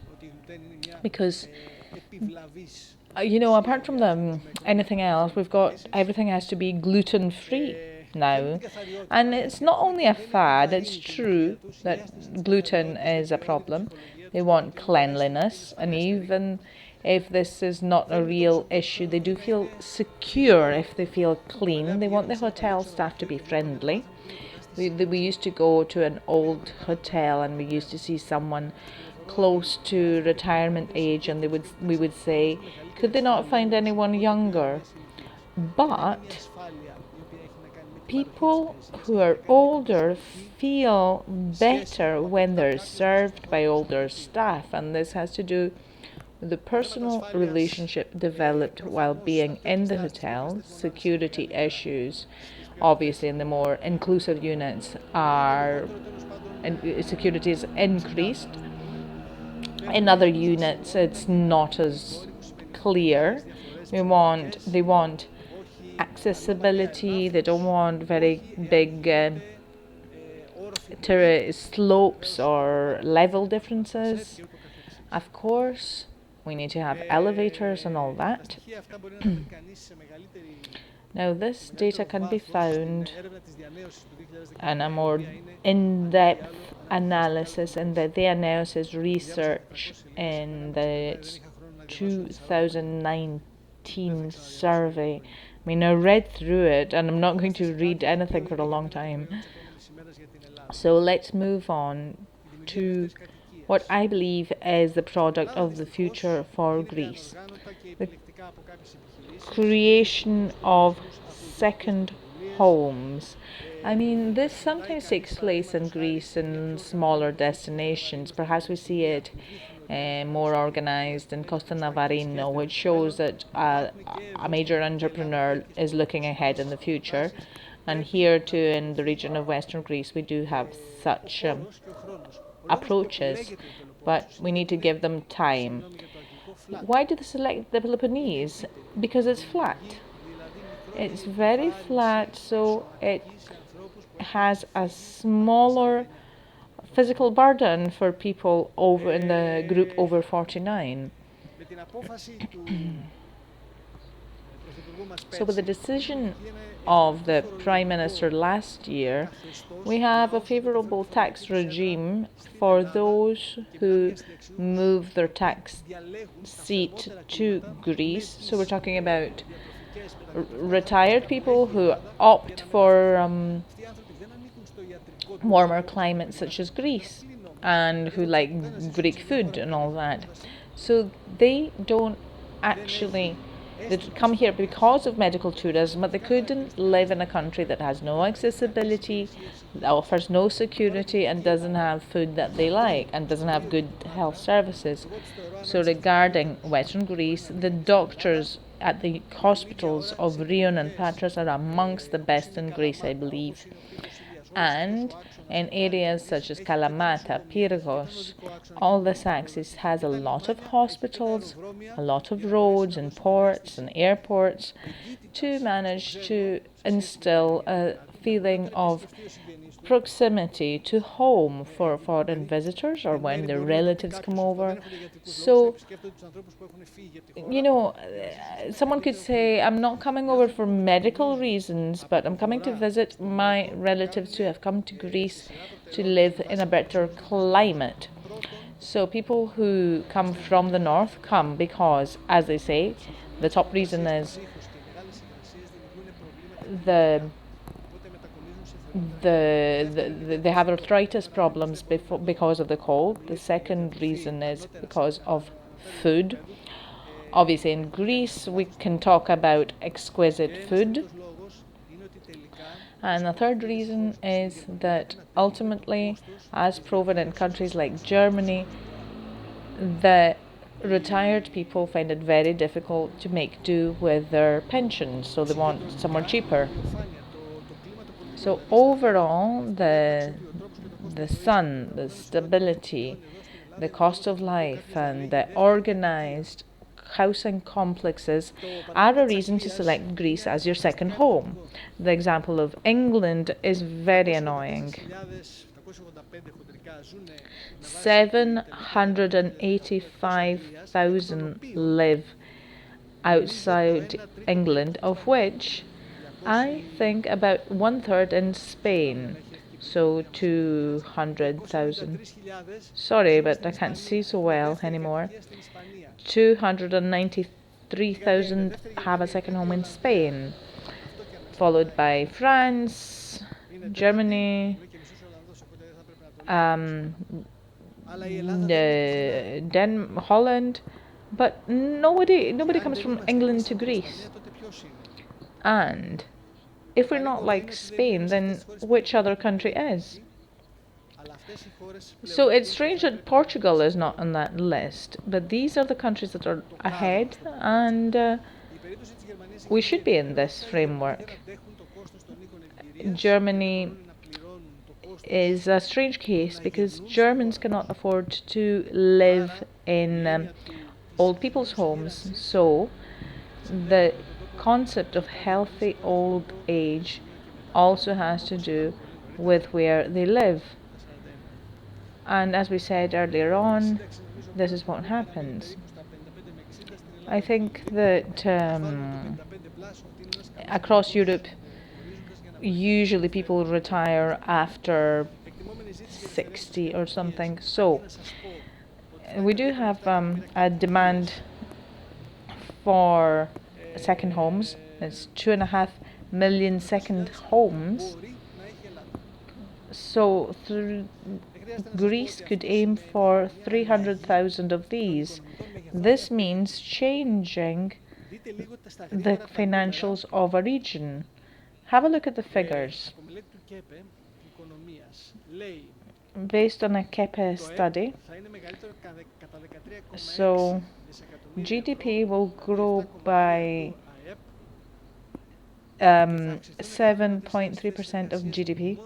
because apart from anything else, we've got everything has to be gluten free now. And it's not only a fad, it's true that gluten is a problem. They want cleanliness, and even if this is not a real issue, they do feel secure if they feel clean. They want the hotel staff to be friendly. We used to go to an old hotel and we used to see someone close to retirement age and we would say, could they not find anyone younger? But people who are older feel better when they're served by older staff, and this has to do with the personal relationship developed while being in the hotel, security issues. Obviously, in the more inclusive units, security is increased. In other units, it's not as clear. They want accessibility. They don't want very big slopes or level differences. Of course, we need to have elevators and all that. Now, this data can be found in a more in-depth analysis in the analysis research in the 2019 survey. I mean, I read through it and I'm not going to read anything for a long time. So let's move on to what I believe is the product of the future for Greece. The creation of second homes. I mean, this sometimes takes place in Greece in smaller destinations. Perhaps we see it more organized in Costa Navarino, which shows that a major entrepreneur is looking ahead in the future. And here too in the region of Western Greece, we do have such approaches, but we need to give them time. Why do they select the Peloponnese? Because it's flat. It's very flat, so it has a smaller physical burden for people over in the group over 49. So with the decision of the Prime Minister last year, we have a favourable tax regime for those who move their tax seat to Greece. So we're talking about retired people who opt for warmer climates such as Greece and who like Greek food and all that. So they don't actually they come here because of medical tourism, but they couldn't live in a country that has no accessibility, that offers no security, and doesn't have food that they like, and doesn't have good health services. So regarding Western Greece, the doctors at the hospitals of Rion and Patras are amongst the best in Greece, I believe. And in areas such as Kalamata, Pyrgos, all this axis has a lot of hospitals, a lot of roads and ports and airports to manage to instill a feeling of proximity to home for foreign visitors or when their relatives come over. So, someone could say, I'm not coming over for medical reasons, but I'm coming to visit my relatives who have come to Greece to live in a better climate. So people who come from the north come because, as they say, the top reason is they have arthritis problems because of the cold. The second reason is because of food. Obviously, in Greece, we can talk about exquisite food. And the third reason is that ultimately, as proven in countries like Germany, The retired people find it very difficult to make do with their pensions, so they want somewhere cheaper. So overall, the sun, the stability, the cost of life, and the organized housing complexes are a reason to select Greece as your second home. The example of England is very annoying. 785,000 live outside England, of which I think about one third in Spain, so 200,000. Sorry, but I can't see so well anymore. 293,000 have a second home in Spain, followed by France, Germany, Holland, but nobody comes from England to Greece. And if we're not like Spain, then which other country is? So it's strange that Portugal is not on that list, but these are the countries that are ahead, and we should be in this framework. Germany is a strange case because Germans cannot afford to live in old people's homes, so the concept of healthy old age also has to do with where they live. And as we said earlier on, this is what happens. I think that across Europe, usually people retire after 60 or something. So we do have a demand for second homes. It's 2.5 million second homes. So Greece could aim for 300,000 of these. This means changing the financials of a region. Have a look at the figures. Based on a KEPE study, so GDP will grow by 7.3% of GDP,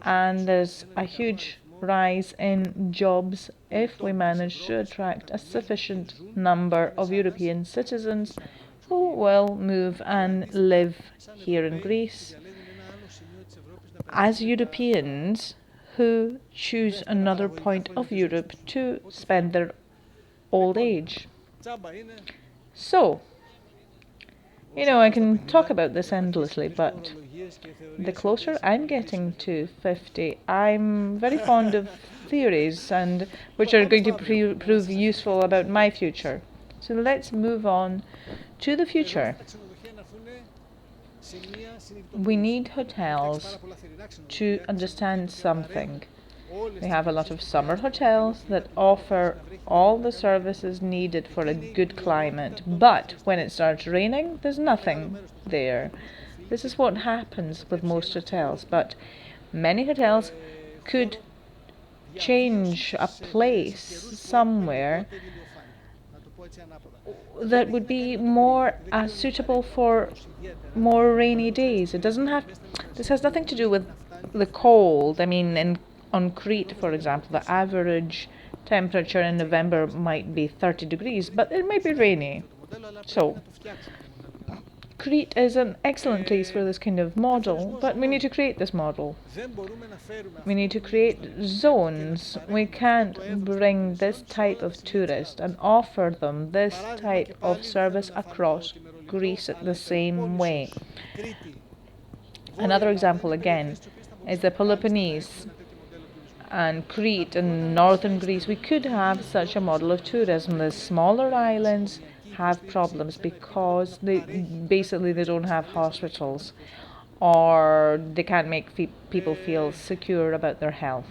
and there's a huge rise in jobs if we manage to attract a sufficient number of European citizens who will move and live here in Greece as Europeans who choose another point of Europe to spend their old age. So, I can talk about this endlessly, but the closer I'm getting to 50, I'm very fond of theories and which are going to prove useful about my future. So let's move on to the future. We need hotels to understand something. We have a lot of summer hotels that offer all the services needed for a good climate, but when it starts raining, there's nothing there. This is what happens with most hotels, but many hotels could change a place somewhere that would be more suitable for more rainy days. It doesn't have. This has nothing to do with the cold. I mean, on Crete, for example, the average temperature in November might be 30 degrees, but it may be rainy. So, Crete is an excellent place for this kind of model, but we need to create this model. We need to create zones. We can't bring this type of tourist and offer them this type of service across Greece the same way. Another example again is the Peloponnese and Crete and northern Greece. We could have such a model of tourism. The smaller islands have problems because they don't have hospitals or they can't make people feel secure about their health.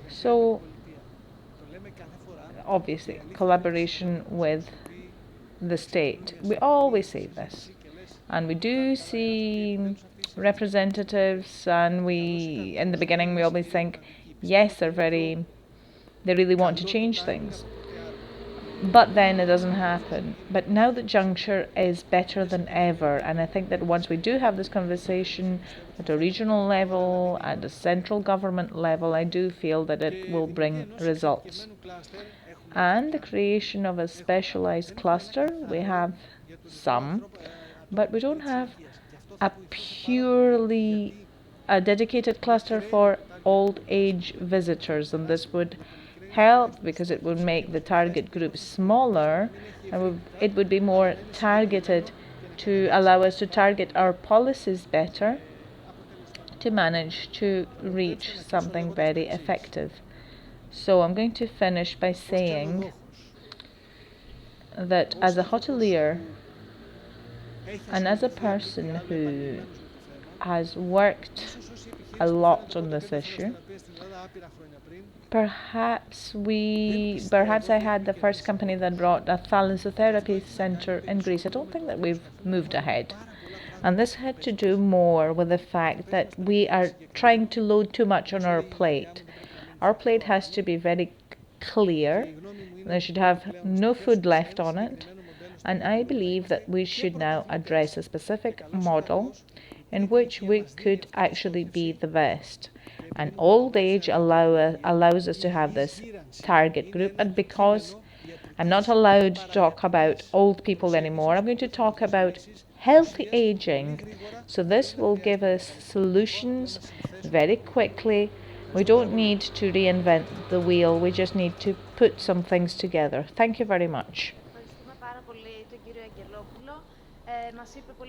So obviously collaboration with the state. We always say this, and we do see representatives, and we, in the beginning, we always think, yes, they really want to change things. But then it doesn't happen. But now the juncture is better than ever, and I think that once we do have this conversation at a regional level, at a central government level, I do feel that it will bring results. And the creation of a specialized cluster, we have some, but we don't have a purely a dedicated cluster for old age visitors, and this would help because it would make the target group smaller and it would be more targeted to allow us to target our policies better to manage to reach something very effective. So I'm going to finish by saying that as a hotelier and as a person who has worked a lot on this issue, perhaps I had the first company that brought a thalassotherapy center in Greece. I don't think that we've moved ahead. And this had to do more with the fact that we are trying to load too much on our plate. Our plate has to be very clear. There should have no food left on it. And I believe that we should now address a specific model in which we could actually be the best. And old age allows us to have this target group. And because I'm not allowed to talk about old people anymore, I'm going to talk about healthy aging. So this will give us solutions very quickly. We don't need to reinvent the wheel, we just need to put some things together. Thank you very much.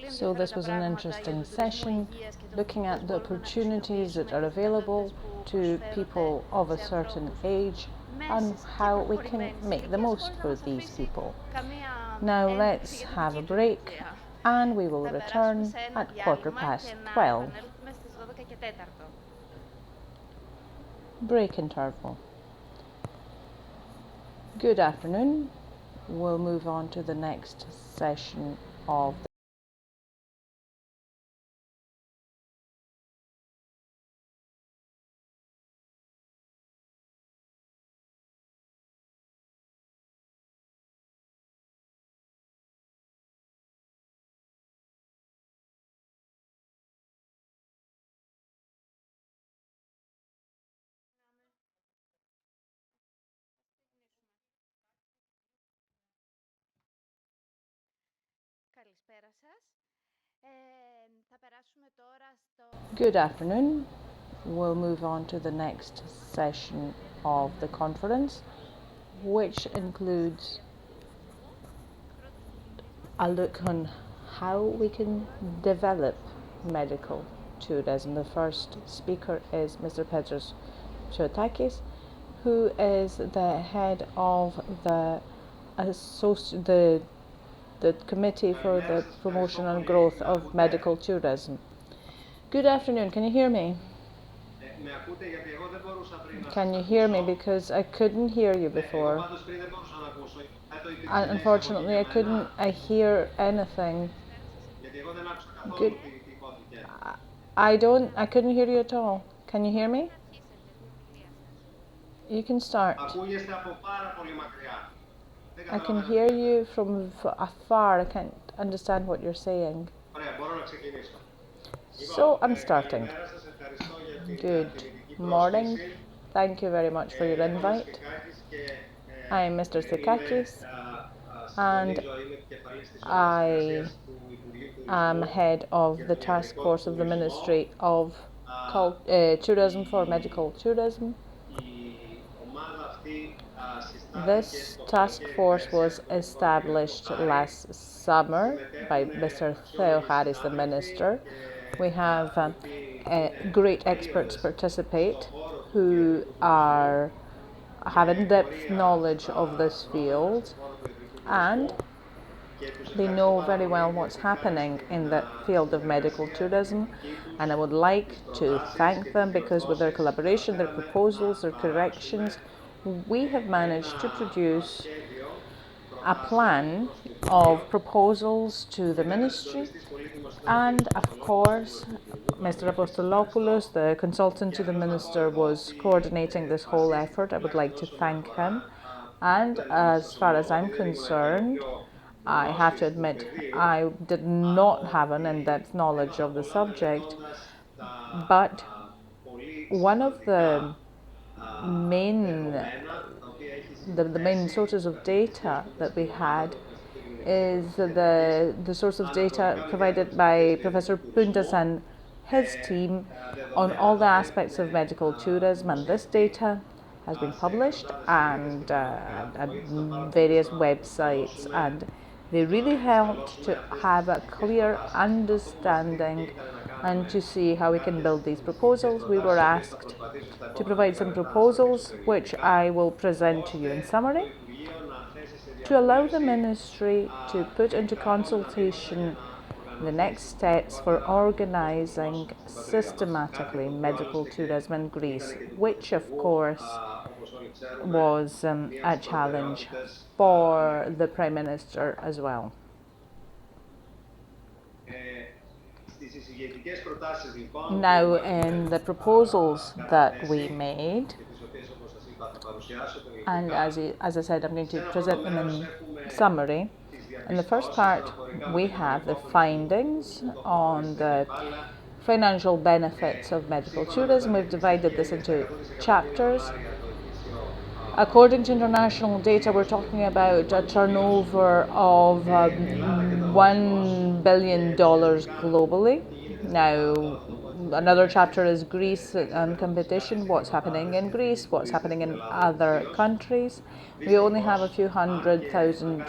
So this was an interesting session looking at the opportunities that are available to people of a certain age and how we can make the most for these people. Now let's have a break and we will return at 12:15. Break interval. Good afternoon. We'll move on to the next session of Good afternoon. We'll move on to the next session of the conference, which includes a look on how we can develop medical tourism. The first speaker is Mr. Petros Chotakis, who is the head of the Committee for the Promotion and Growth of Medical Tourism. Good afternoon, can you hear me? Can you hear me? Because I couldn't hear you before. Unfortunately, I hear anything. Good. I couldn't hear you at all. Can you hear me? You can start. I can hear you from afar. I can't understand what you're saying. So I'm starting. Good morning. Thank you very much for your invite. I'm Mr. Sekakis and I am head of the task force of the Ministry of Tourism for Medical Tourism. This task force was established last summer by Mr. Theo Harris, the Minister. We have great experts participate who have in-depth knowledge of this field and they know very well what's happening in the field of medical tourism, and I would like to thank them because with their collaboration, their proposals, their corrections, we have managed to produce a plan of proposals to the ministry, and of course Mr. Apostolopoulos, the consultant to the minister, was coordinating this whole effort. I would like to thank him. And as far as I'm concerned, I have to admit I did not have an in-depth knowledge of the subject, but one of main the main sources of data that we had is the source of data provided by Professor Puntas and his team on all the aspects of medical tourism, and this data has been published and at various websites, and they really helped to have a clear understanding and to see how we can build these proposals. We were asked to provide some proposals, which I will present to you in summary, to allow the ministry to put into consultation the next steps for organising systematically medical tourism in Greece, which of course was a challenge for the Prime Minister as well. Now, in the proposals that we made, and as I said, I'm going to present them in summary. In the first part, we have the findings on the financial benefits of medical tourism. We've divided this into chapters. According to international data, we're talking about a turnover of $1 billion globally. Now, another chapter is Greece and competition, what's happening in Greece, what's happening in other countries. We only have a few 100,000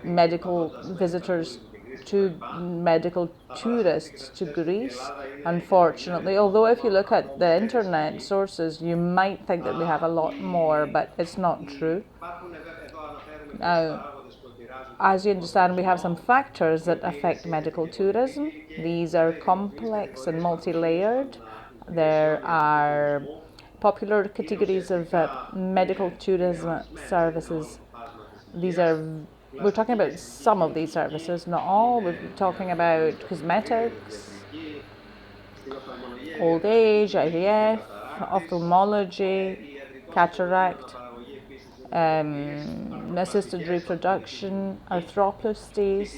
medical visitors to medical tourists to Greece, unfortunately. Although if you look at the internet sources, you might think that we have a lot more, but it's not true. Now, as you understand, we have some factors that affect medical tourism. These are complex and multi-layered. There are popular categories of medical tourism services. We're talking about some of these services, not all. We're talking about cosmetics, old age, IVF, ophthalmology, cataract, assisted reproduction, arthroplasties,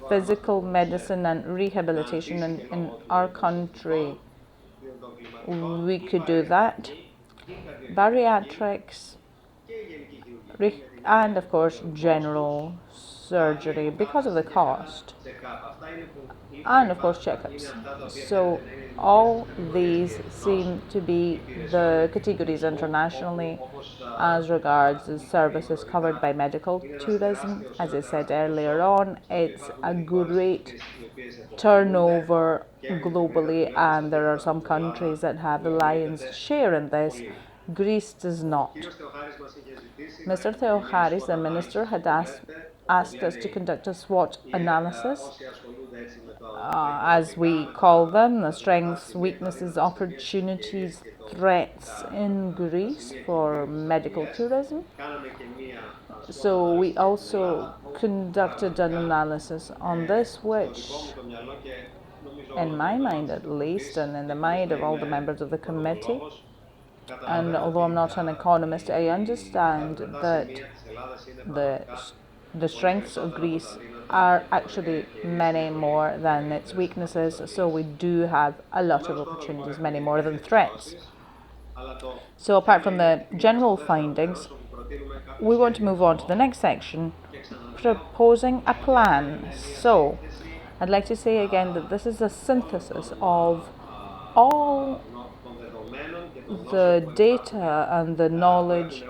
physical medicine and rehabilitation in our country. We could do that. Bariatrics, and of course general surgery because of the cost, and of course checkups. So all these seem to be the categories internationally as regards the services covered by medical tourism. As I said earlier on, it's a great turnover globally, and there are some countries that have the lion's share in this. Greece does not. Mr. Theoharis, the minister, had asked us to conduct a SWOT analysis, as we call them, the strengths, weaknesses, opportunities, threats in Greece for medical tourism. So we also conducted an analysis on this, which, in my mind at least, and in the mind of all the members of the committee, and although I'm not an economist, I understand that the the strengths of Greece are actually many more than its weaknesses. So we do have a lot of opportunities, many more than threats. So apart from the general findings, we want to move on to the next section, proposing a plan. So I'd like to say again that this is a synthesis of all the data and the knowledge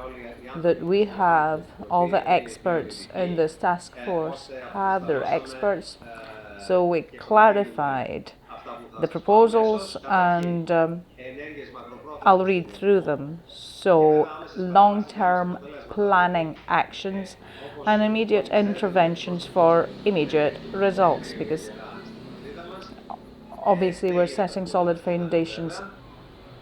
that we have. All the experts in this task force have their experts. So we clarified the proposals, and I'll read through them. So long-term planning actions and immediate interventions for immediate results, because obviously we're setting solid foundations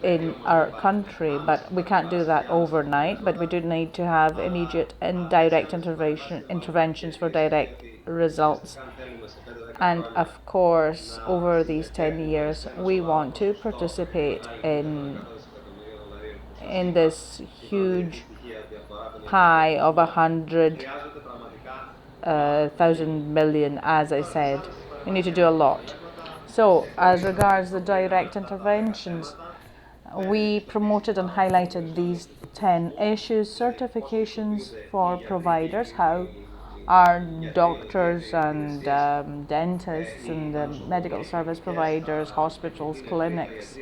in our country, but we can't do that overnight. But we do need to have immediate and direct interventions for direct results. And of course, over these 10 years, we want to participate in this huge pie of 100,000 million, as I said. We need to do a lot. So, as regards the direct interventions, we promoted and highlighted these 10 issues: certifications for providers, how our doctors and dentists and medical service providers, hospitals, clinics,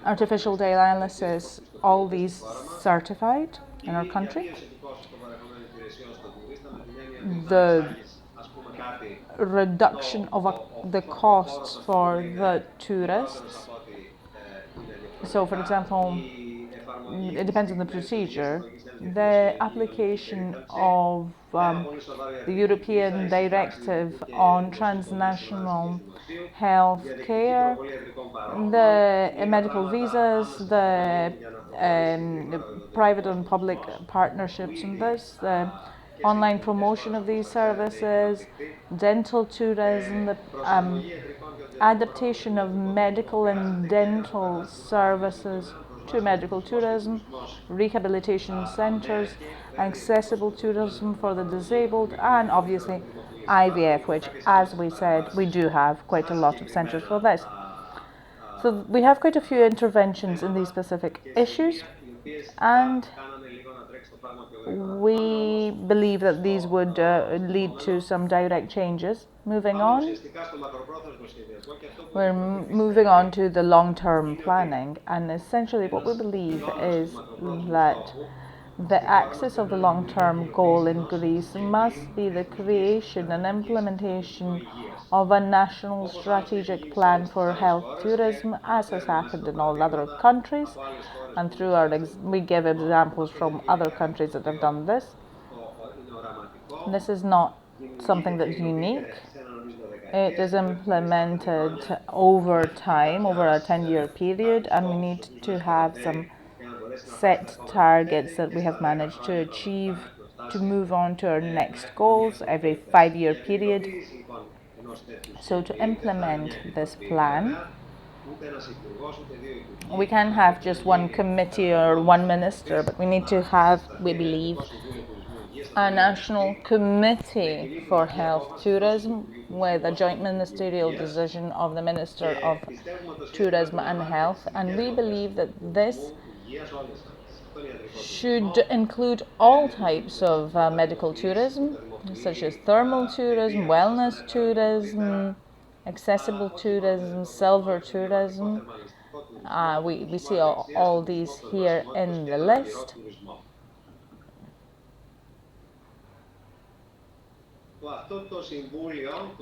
artificial dialysis, all these certified in our country. The reduction of the costs for the tourists. So, for example, it depends on the procedure. The application of the European Directive on transnational health care, the medical visas, the private and public partnerships in this, the online promotion of these services, dental tourism, the adaptation of medical and dental services to medical tourism, rehabilitation centres, accessible tourism for the disabled, and obviously IVF, which, as we said, we do have quite a lot of centres for this. So we have quite a few interventions in these specific issues, and we believe that these would lead to some direct changes. Moving on, we're moving on to the long-term planning, and essentially what we believe is that the axis of the long-term goal in Greece must be the creation and implementation of a national strategic plan for health tourism, as has happened in all other countries. And through we give examples from other countries that have done this. This is not something that's unique. It is implemented over time, over a 10-year period, and we need to have some set targets that we have managed to achieve to move on to our next goals every 5-year period. So to implement this plan, we can have just one committee or one minister, but we need to have, we believe, a national committee for health tourism with a joint ministerial decision of the Minister of Tourism and Health. And we believe that this should include all types of medical tourism, such as thermal tourism, wellness tourism, accessible tourism, silver tourism. We see all these here in the list.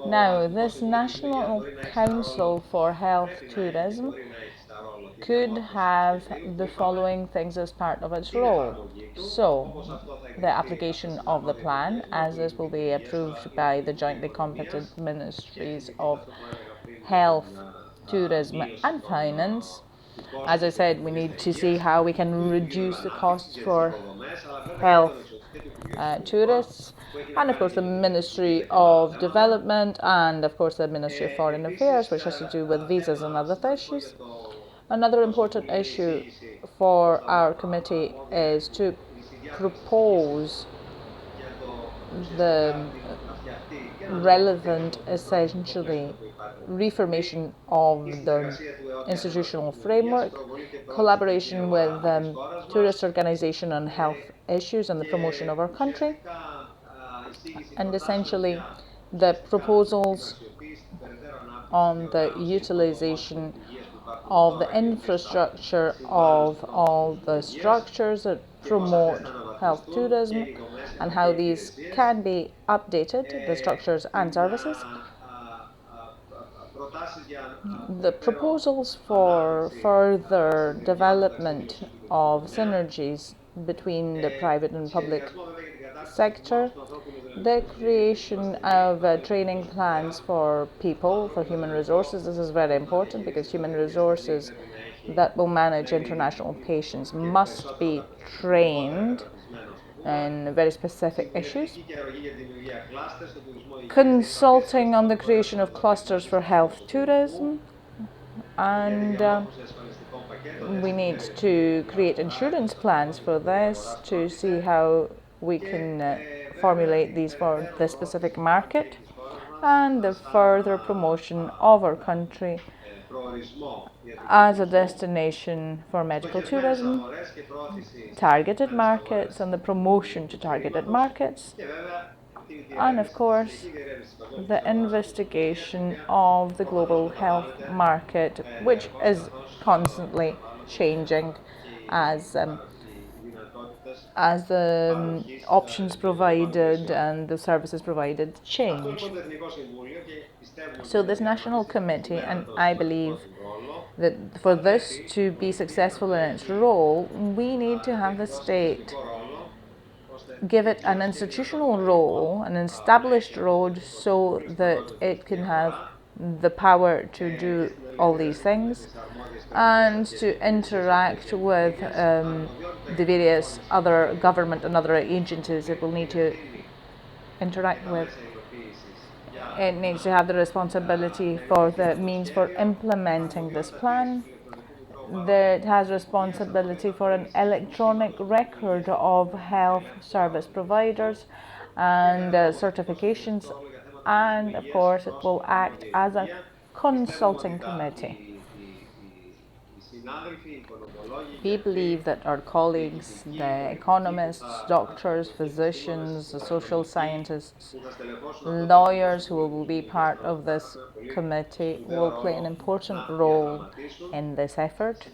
Now, this National Council for Health Tourism could have the following things as part of its role. So, the application of the plan, as this will be approved by the jointly competent ministries of health, tourism and finance. As I said, we need to see how we can reduce the costs for health tourists, and of course the Ministry of Development, and of course the Ministry of Foreign Affairs, which has to do with visas and other issues. Another important issue for our committee is to propose the relevant, essentially, reformation of the institutional framework, collaboration with tourist organisation on health issues and the promotion of our country, and essentially the proposals on the utilisation of the infrastructure of all the structures that promote health tourism and how these can be updated, the structures and services. The proposals for further development of synergies between the private and public sector, the creation of training plans for people, for human resources. This is very important because human resources that will manage international patients must be trained and very specific issues. Consulting on the creation of clusters for health tourism, and we need to create insurance plans for this to see how we can formulate these for the specific market, and the further promotion of our country as a destination for medical tourism, targeted markets, and the promotion to targeted markets, and of course the investigation of the global health market, which is constantly changing as the options provided and the services provided change. So this national committee, and I believe that for this to be successful in its role, we need to have the state give it an institutional role, an established role, so that it can have the power to do all these things and to interact with the various other government and other agencies it will need to interact with. It needs to have the responsibility for the means for implementing this plan. That has responsibility for an electronic record of health service providers and certifications, and of course it will act as a consulting committee. We believe that our colleagues, the economists, doctors, physicians, the social scientists, lawyers who will be part of this committee will play an important role in this effort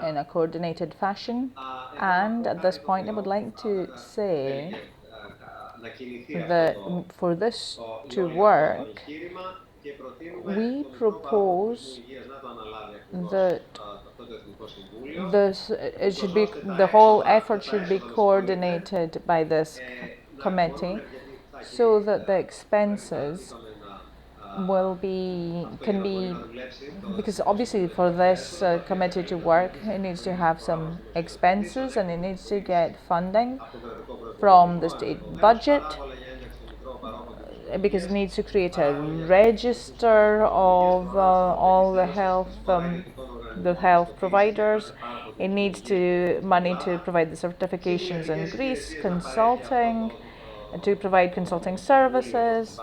in a coordinated fashion. And at this point, I would like to say that for this to work, we propose that it should be the whole effort should be coordinated by this committee, so that the expenses will be can be, because obviously for this committee to work it needs to have some expenses and it needs to get funding from the state budget, because it needs to create a register of all the health providers. It needs to money to provide the certifications in Greece, consulting, to provide consulting services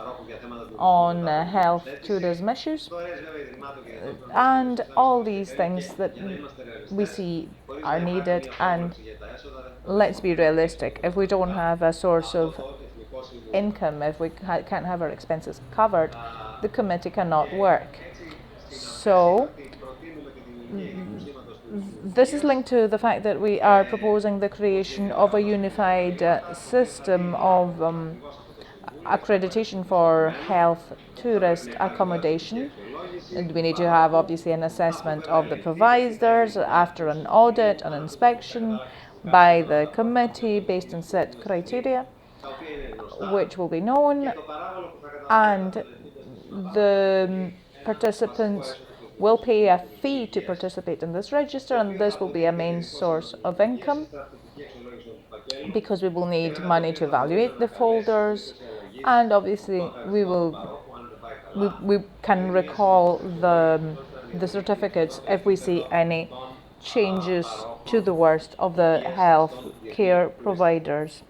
on health tourism issues, and all these things that we see are needed. And let's be realistic, if we don't have a source of income, if we can't have our expenses covered, the committee cannot work. So this is linked to the fact that we are proposing the creation of a unified system of accreditation for health tourist accommodation. And we need to have obviously an assessment of the providers after an audit, an inspection by the committee based on set criteria, which will be known, and the participants will pay a fee to participate in this register, and this will be a main source of income, because we will need money to evaluate the folders, and obviously we can recall the certificates if we see any changes to the worst of the health care providers.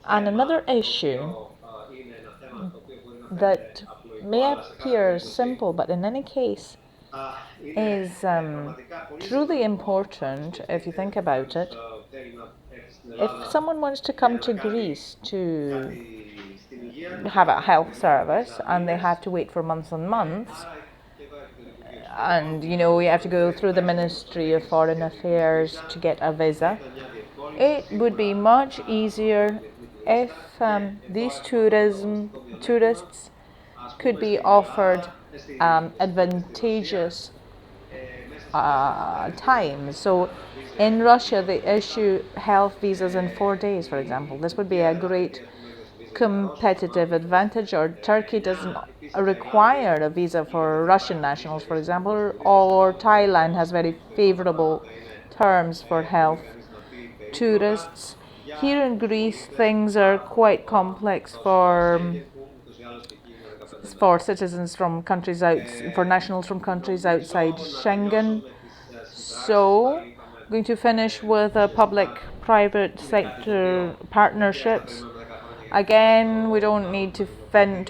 And another issue that may appear simple, but in any case is truly important if you think about it. If someone wants to come to Greece to have a health service and they have to wait for months and months, and we have to go through the Ministry of Foreign Affairs to get a visa, it would be much easier if these tourists could be offered advantageous time. So in Russia, they issue health visas in 4 days, for example. This would be a great competitive advantage. Or Turkey doesn't require a visa for Russian nationals, for example, or Thailand has very favorable terms for health tourists. Here in Greece, things are quite complex for citizens from countries out, for nationals from countries outside Schengen. So, I'm going to finish with public-private sector partnerships. Again, we don't need to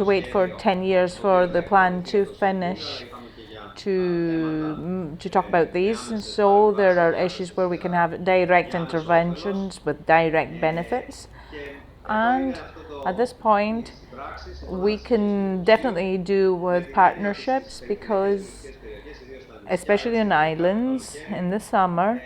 wait for 10 years for the plan to finish to talk about these. So there are issues where we can have direct interventions with direct benefits. And at this point, we can definitely do with partnerships because, especially on islands in the summer,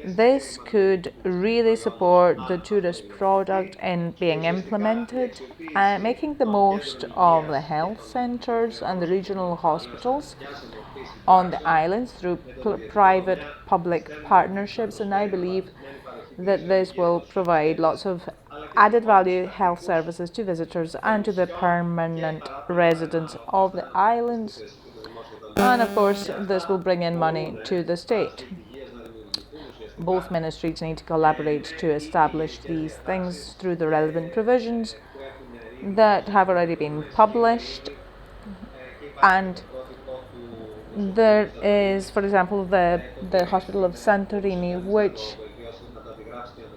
this could really support the tourist product in being implemented, making the most of the health centres and the regional hospitals on the islands through private public partnerships. And I believe that this will provide lots of added value health services to visitors and to the permanent residents of the islands. And of course, this will bring in money to the state. Both ministries need to collaborate to establish these things through the relevant provisions that have already been published. And there is, for example, the Hospital of Santorini, which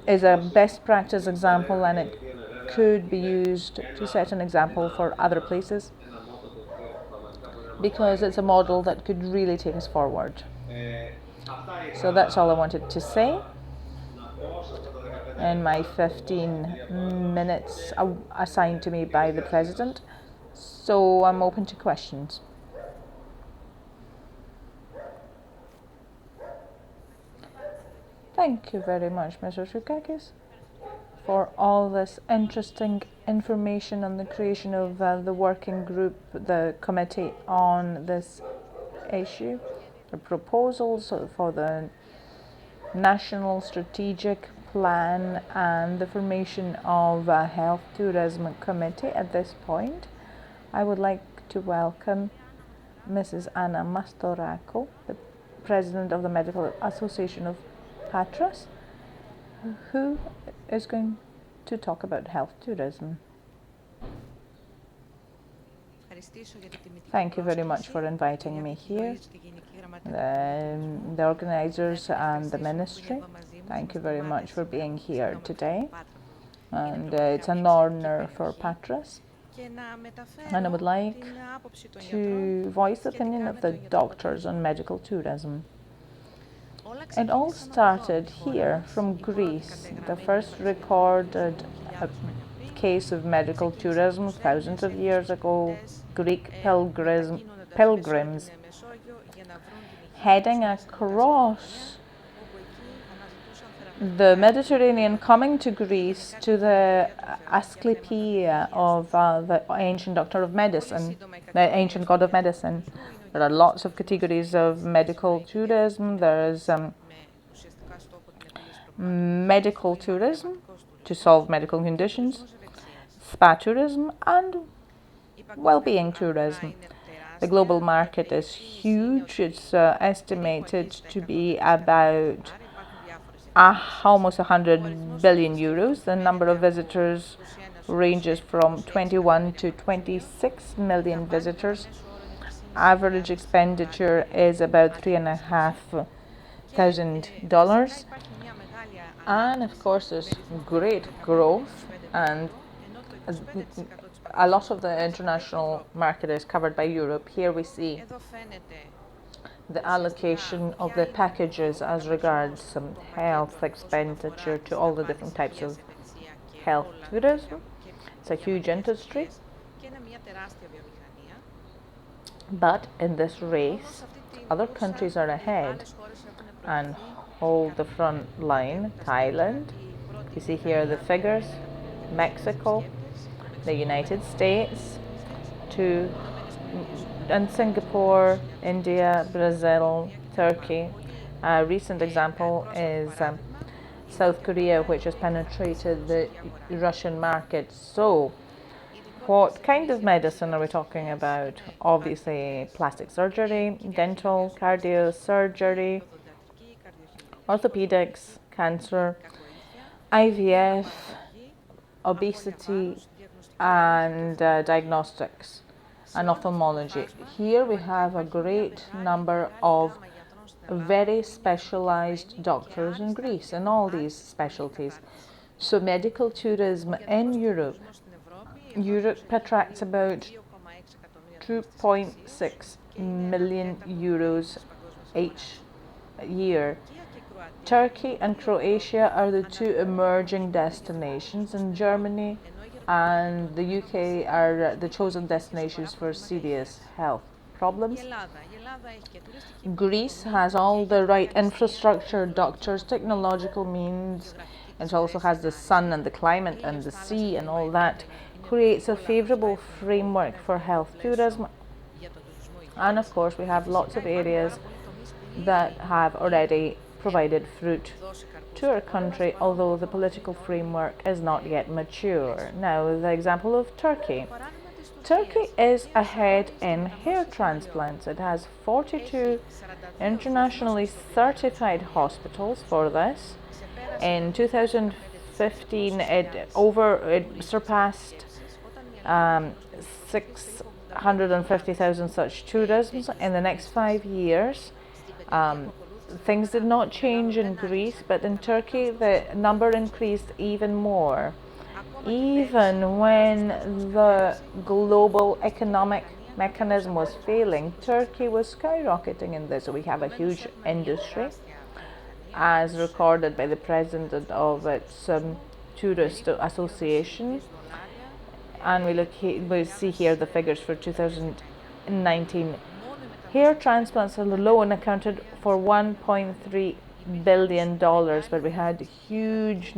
is a best practice example, and it could be used to set an example for other places because it's a model that could really take us forward. So that's all I wanted to say in my 15 minutes assigned to me by the President. So I'm open to questions. Thank you very much, Mr. Trukakis, for all this interesting information on the creation of the working group, the committee on this issue, the proposals for the National Strategic Plan and the formation of a Health Tourism Committee. At this point, I would like to welcome Mrs. Anna Mastorako, the President of the Medical Association of Patras, who is going to talk about health tourism. Thank you very much for inviting me here, the organizers and the ministry. Thank you very much for being here today. And it's an honor for Patras. And I would like to voice the opinion of the doctors on medical tourism. It all started here from Greece. The first recorded case of medical tourism thousands of years ago, Greek pilgrims heading across the Mediterranean, coming to Greece to the Asclepia of the ancient doctor of medicine, the ancient god of medicine. There are lots of categories of medical tourism. There is medical tourism to solve medical conditions, spa tourism, and well-being tourism. The global market is huge. It's estimated to be about almost 100 billion euros. The number of visitors ranges from 21 to 26 million visitors. Average expenditure is about $3,500. And of course, there's great growth, and a lot of the international market is covered by Europe. Here we see the allocation of the packages as regards some health expenditure to all the different types of health tourism. It's a huge industry. But in this race, other countries are ahead and hold the front line. Thailand, you see here the figures, Mexico, the United States, and Singapore, India, Brazil, Turkey. A recent example is South Korea, which has penetrated the Russian market. So, what kind of medicine are we talking about? Obviously, plastic surgery, dental, cardio surgery, orthopedics, cancer, IVF, obesity, and diagnostics and ophthalmology. Here we have a great number of very specialized doctors in Greece in all these specialties. So medical tourism in Europe attracts about 2.6 million euros each year. Turkey and Croatia are the two emerging destinations, and Germany and the UK are the chosen destinations for serious health problems. Greece has all the right infrastructure, doctors, technological means. It also has the sun and the climate and the sea, and all that creates a favourable framework for health tourism. And of course, we have lots of areas that have already provided fruit to our country, although the political framework is not yet mature. Now, the example of Turkey. Turkey is ahead in hair transplants. It has 42 internationally certified hospitals for this. In 2015, it surpassed 650,000 such tourisms. In the next 5 years, things did not change in Greece, but in Turkey the number increased even more. Even when the global economic mechanism was failing, Turkey was skyrocketing in this. So we have a huge industry, as recorded by the president of its tourist association. And we see here the figures for 2019. Hair transplants alone accounted for $1.3 billion, but we had huge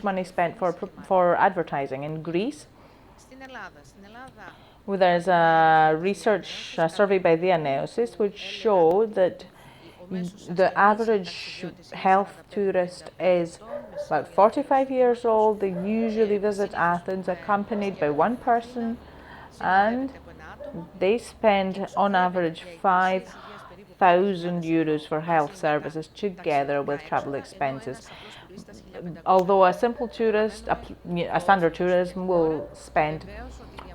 money spent for advertising in Greece. Well, there's a research survey by the Analysis which showed that the average health tourist is about 45 years old. They usually visit Athens accompanied by one person, and they spend on average 5,000 euros for health services together with travel expenses. Although a simple tourist, a standard tourism will spend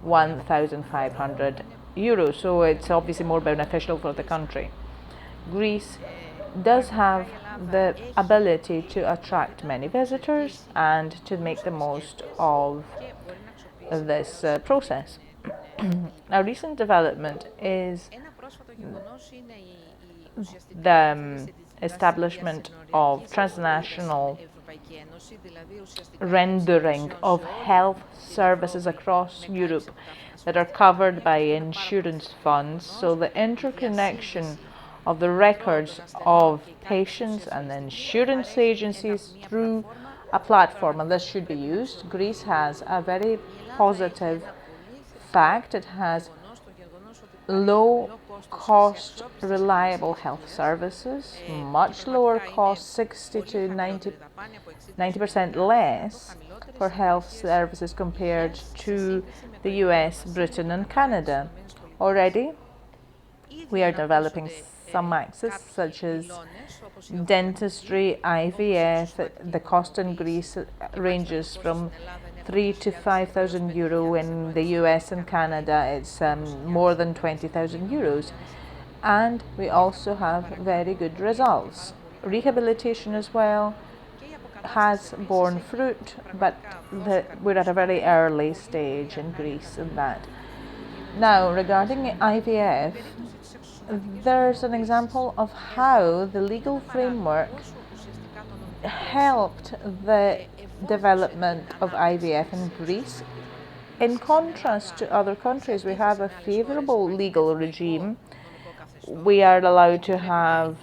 1,500 euros, so it's obviously more beneficial for the country. Greece does have the ability to attract many visitors and to make the most of this process. A recent development is the establishment of transnational rendering of health services across Europe that are covered by insurance funds. So the interconnection of the records of patients and the insurance agencies through a platform, and this should be used. Greece has a very positive fact. It has low cost reliable health services, much lower cost, 60 to 90% less for health services compared to the US, Britain and Canada. Already we are developing some axes such as dentistry, IVF. The cost in Greece ranges from 3 to 5,000 euro. In the US and Canada it's more than 20,000 euros. And we also have very good results. Rehabilitation as well has borne fruit, but we're at a very early stage in Greece in that. Now, regarding IVF, there's an example of how the legal framework helped the development of IVF in Greece. In contrast to other countries, we have a favorable legal regime. We are allowed to have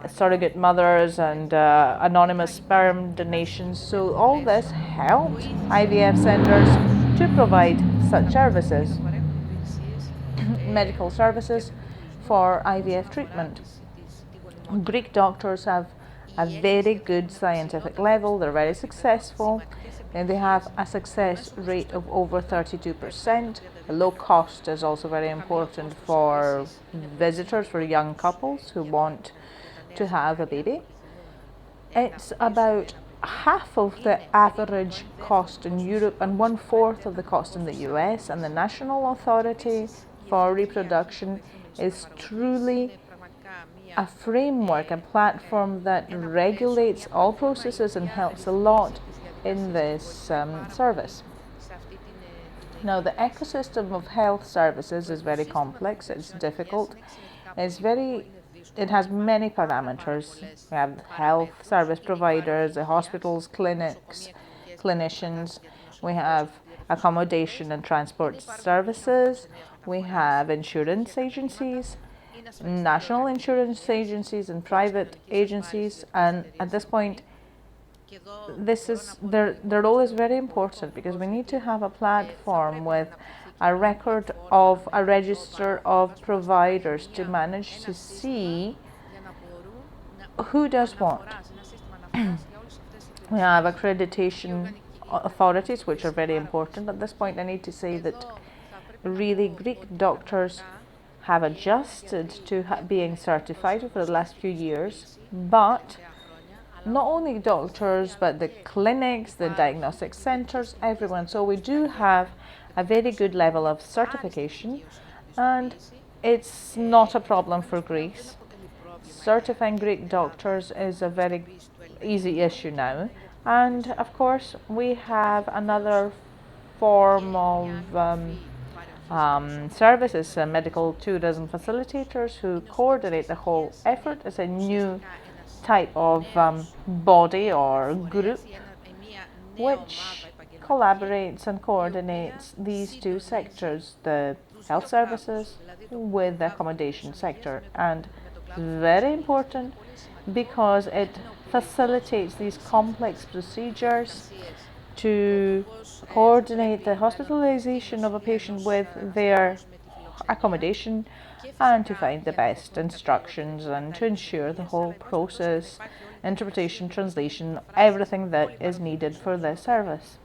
surrogate mothers and anonymous sperm donations. So all this helped IVF centers to provide such services, medical services for IVF treatment. Greek doctors have a very good scientific level. They're very successful, and they have a success rate of over 32%. The low cost is also very important for visitors, for young couples who want to have a baby. It's about half of the average cost in Europe and 1/4 of the cost in the US, and the National Authority for Reproduction is truly a framework, a platform that regulates all processes and helps a lot in this service. Now, the ecosystem of health services is very complex, it's difficult, it has many parameters. We have health service providers, the hospitals, clinics, clinicians, we have accommodation and transport services, we have insurance agencies, national insurance agencies and private agencies, and at this point their role is very important because we need to have a platform with a record of a register of providers to manage to see who does what. We have accreditation authorities, which are very important. At this point, I need to say that really Greek doctors have adjusted to being certified over the last few years, but not only doctors, but the clinics, the diagnostic centres, everyone. So we do have a very good level of certification, and it's not a problem for Greece. Certifying Greek doctors is a very easy issue now. And of course, we have another form of services, medical tourism facilitators who coordinate the whole effort. It's a new type of body or group which collaborates and coordinates these two sectors, the health services with the accommodation sector. And very important because it facilitates these complex procedures to coordinate the hospitalization of a patient with their accommodation and to find the best instructions and to ensure the whole process, interpretation, translation, everything that is needed for this service.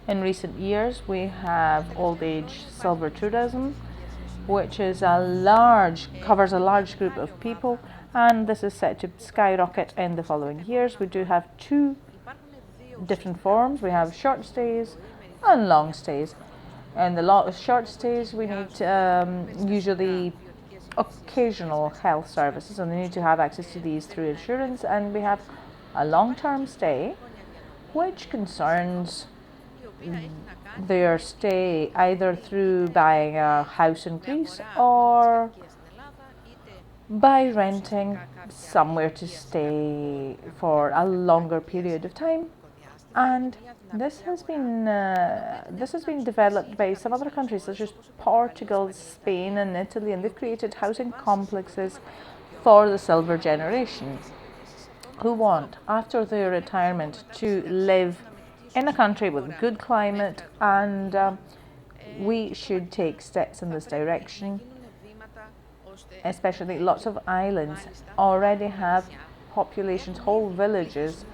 In recent years, we have old age silver tourism, which covers a large group of people, and this is set to skyrocket in the following years. We do have two different forms. We have short stays and long stays. And the short stays, we need usually occasional health services, and they need to have access to these through insurance. And we have a long-term stay, which concerns their stay either through buying a house in Greece or by renting somewhere to stay for a longer period of time. And this has been developed by some other countries such as Portugal, Spain and Italy, and they've created housing complexes for the silver generation who want, after their retirement, to live in a country with good climate, and we should take steps in this direction. Especially lots of islands already have populations, whole villages.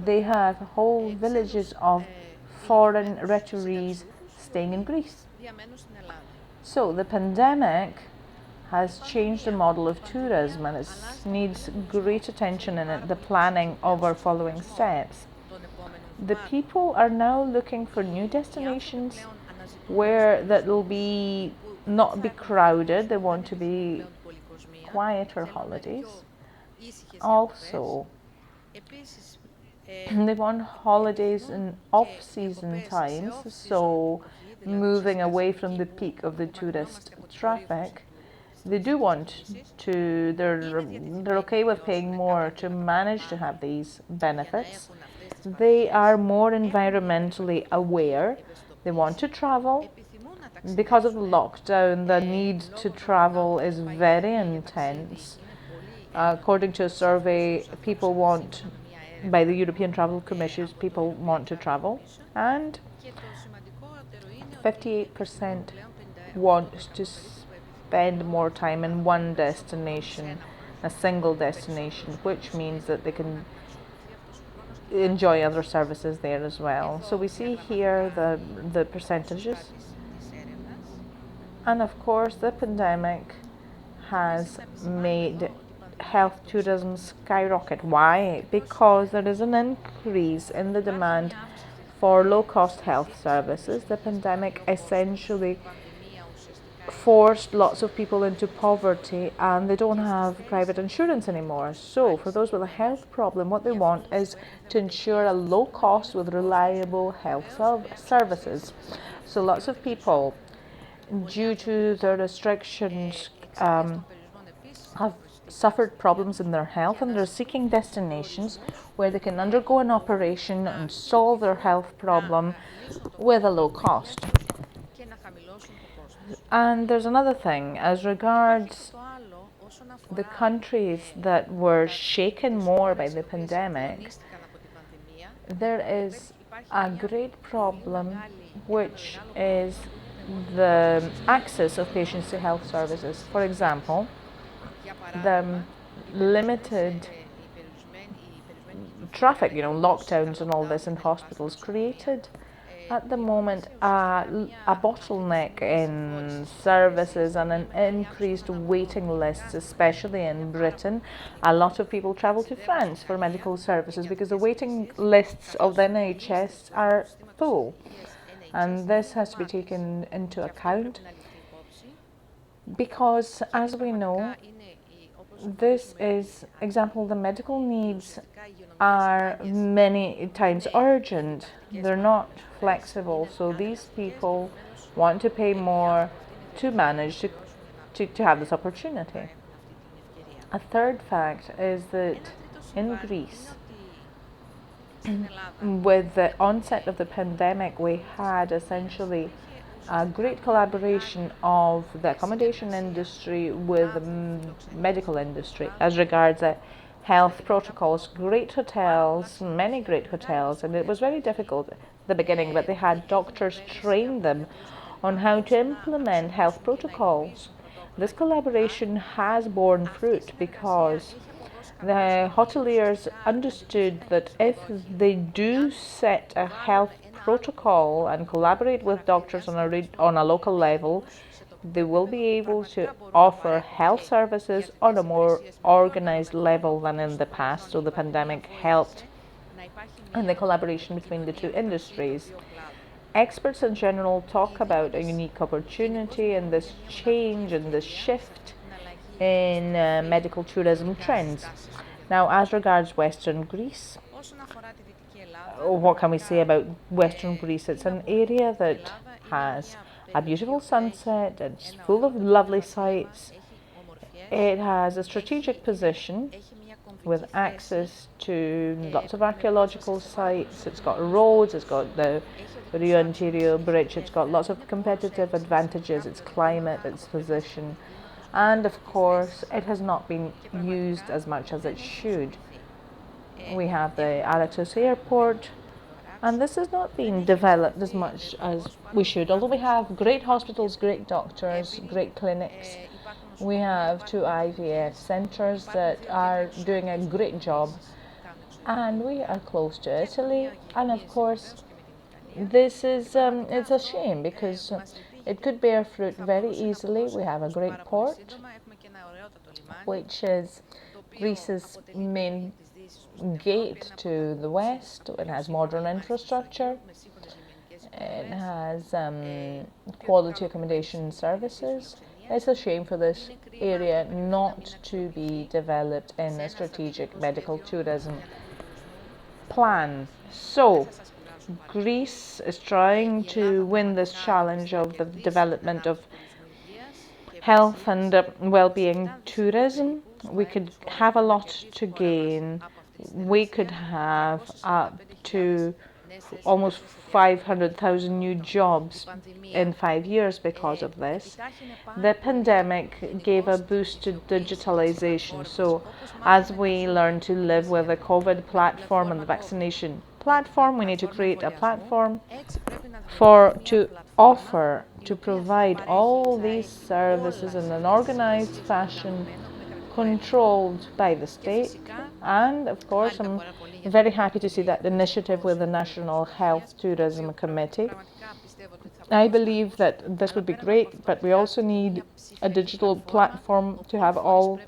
They have whole villages of foreign retirees staying in Greece. So the pandemic has changed the model of tourism, and it needs great attention in the planning of our following steps. The people are now looking for new destinations where that will not be crowded. They want to be quieter holidays. Also, they want holidays in off-season times, so moving away from the peak of the tourist traffic. They do want to, they're okay with paying more to manage to have these benefits. They are more environmentally aware. They want to travel. Because of the lockdown, the need to travel is very intense. According to a survey, by the European Travel Commission, people want to travel, and 58% want to spend more time in one destination, a single destination, which means that they can enjoy other services there as well. So we see here the percentages. And of course, the pandemic has made health tourism skyrocket. Why? Because there is an increase in the demand for low-cost health services. The pandemic essentially forced lots of people into poverty and they don't have private insurance anymore. So for those with a health problem, what they want is to ensure a low cost with reliable health services. So lots of people, due to the restrictions, have suffered problems in their health and they're seeking destinations where they can undergo an operation and solve their health problem with a low cost. And there's another thing, as regards the countries that were shaken more by the pandemic, there is a great problem, which is the access of patients to health services. For example, the limited traffic, lockdowns and all this in hospitals created at the moment a bottleneck in services and an increased waiting lists, especially in Britain. A lot of people travel to France for medical services because the waiting lists of the NHS are full. And this has to be taken into account because, as we know, this is example, the medical needs are many times urgent. They're not flexible, so these people want to pay more to manage to have this opportunity. A third fact is that in Greece, with the onset of the pandemic, we had essentially a great collaboration of the accommodation industry with the medical industry as regards health protocols. Great hotels, many great hotels, and it was very difficult at the beginning, but they had doctors train them on how to implement health protocols. This collaboration has borne fruit because the hoteliers understood that if they do set a health protocol and collaborate with doctors on a local level, they will be able to offer health services on a more organized level than in the past. So the pandemic helped in the collaboration between the two industries. Experts in general talk about a unique opportunity and this change and this shift in medical tourism trends. Now, as regards Western Greece, what can we say about Western Greece? It's an area that has a beautiful sunset, it's full of lovely sights. It has a strategic position with access to lots of archaeological sites. It's got roads, it's got the Rio Antirio Bridge, it's got lots of competitive advantages, its climate, its position, and of course it has not been used as much as it should. We have the Aratus airport, and this has not been developed as much as we should. Although we have great hospitals, great doctors, great clinics, we have two IVF centres that are doing a great job, and we are close to Italy. And of course, this is it's a shame because it could bear fruit very easily. We have a great port, which is Greece's main gate to the west. It has modern infrastructure. It has quality accommodation services. It's a shame for this area not to be developed in a strategic medical tourism plan. So, Greece is trying to win this challenge of the development of health and well-being tourism. We could have a lot to gain. We could have up to almost 500,000 new jobs in 5 years because of this. The pandemic gave a boost to digitalization. So as we learn to live with the COVID platform and the vaccination platform, we need to create a platform to offer, to provide all these services in an organized fashion, controlled by the state. And of course, I'm very happy to see that initiative with the National Health Tourism Committee. I believe that this would be great, but we also need a digital platform to have all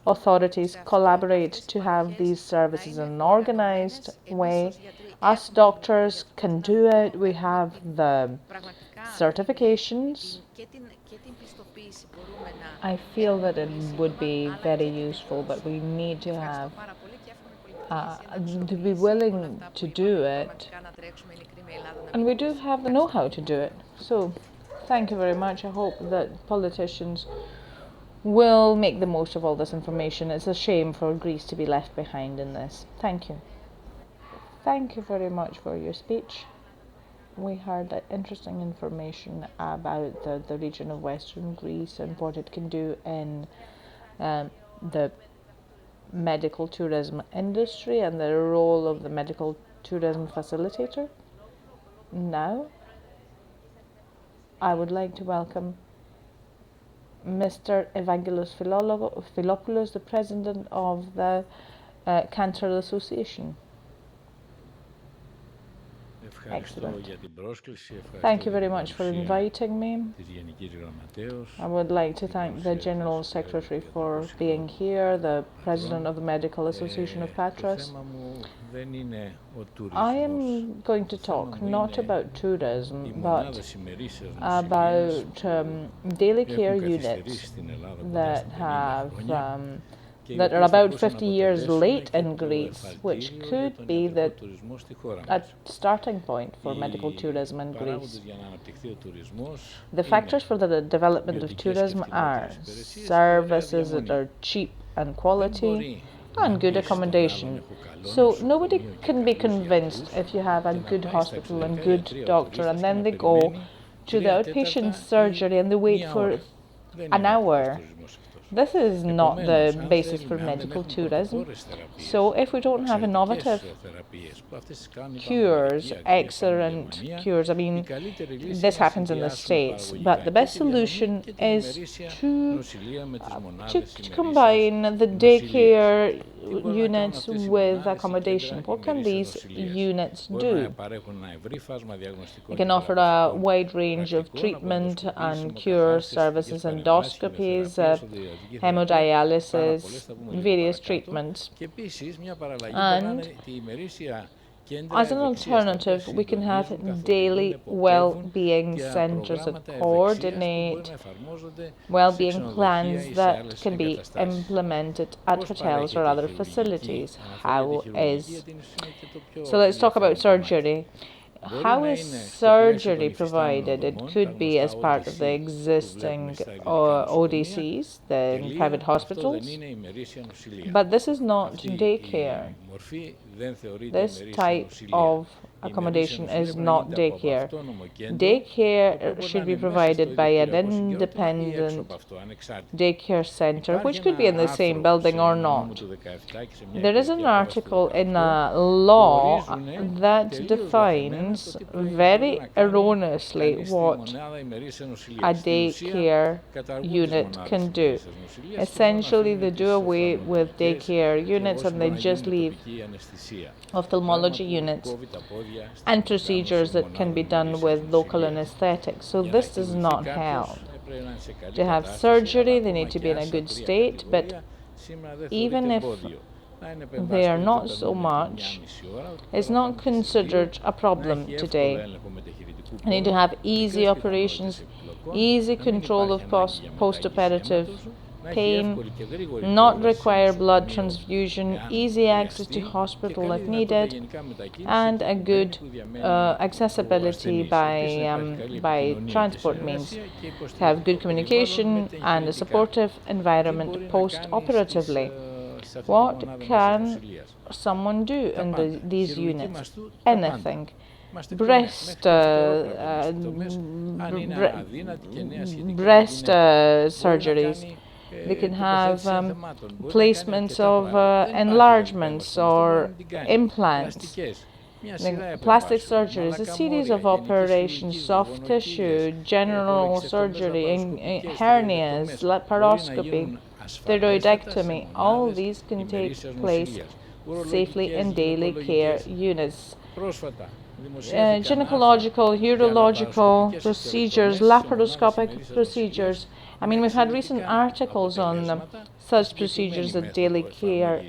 authorities collaborate to have these services in an organized way. Us doctors can do it. We have the certifications. I feel that it would be very useful, but we need to have to be willing to do it, and we do have the know-how to do it. So thank you very much. I hope that politicians will make the most of all this information. It's a shame for Greece to be left behind in this. Thank you. Thank you very much for your speech. We heard interesting information about the region of Western Greece and what it can do in the medical tourism industry and the role of the medical tourism facilitator. Now, I would like to welcome Mr. Evangelos Philopoulos, the president of the Cancer Association. Excellent. Thank you very much for inviting me. I would like to thank the General Secretary for being here, the President of the Medical Association of Patras. I am going to talk not about tourism, but about daily care units that have that are about 50 years late in Greece, which could be a starting point for medical tourism in Greece. The factors for the development of tourism are services that are cheap and quality, and good accommodation. So nobody can be convinced if you have a good hospital and good doctor and then they go to the outpatient surgery and they wait for an hour. This is not the basis for medical tourism. So if we don't have innovative cures, excellent cures, I mean, this happens in the States, but the best solution is to combine the daycare units with accommodation. What can these units do? They can offer a wide range of treatment and cure services, endoscopies, hemodialysis, various treatments. And as an alternative, we can have daily well-being centres that coordinate well-being plans that can be implemented at hotels or other facilities. So let's talk about surgery. How is surgery provided? It could be as part of the existing ODCs, the private hospitals, but this is not daycare. This type of accommodation is not daycare. Daycare should be provided by an independent daycare center, which could be in the same building or not. There is an article in a law that defines very erroneously what a daycare unit can do. Essentially, they do away with daycare units and they just leave ophthalmology units and procedures that can be done with local anesthetics. So this does not help. To have surgery, they need to be in a good state, but even if they are not so much, it's not considered a problem today. You need to have easy operations, easy control of post-operative pain, not require blood transfusion, easy access to hospital if needed, and a good accessibility by transport means. To have good communication and a supportive environment post-operatively. What can someone do in these units? Anything. Breast surgeries. They can have placements of enlargements or implants. Plastic surgery is a series of operations, soft tissue, general surgery, hernias, laparoscopy, thyroidectomy. All these can take place safely in daily care units. gynecological, urological procedures, laparoscopic procedures. I mean, we've had recent articles on such procedures at daily care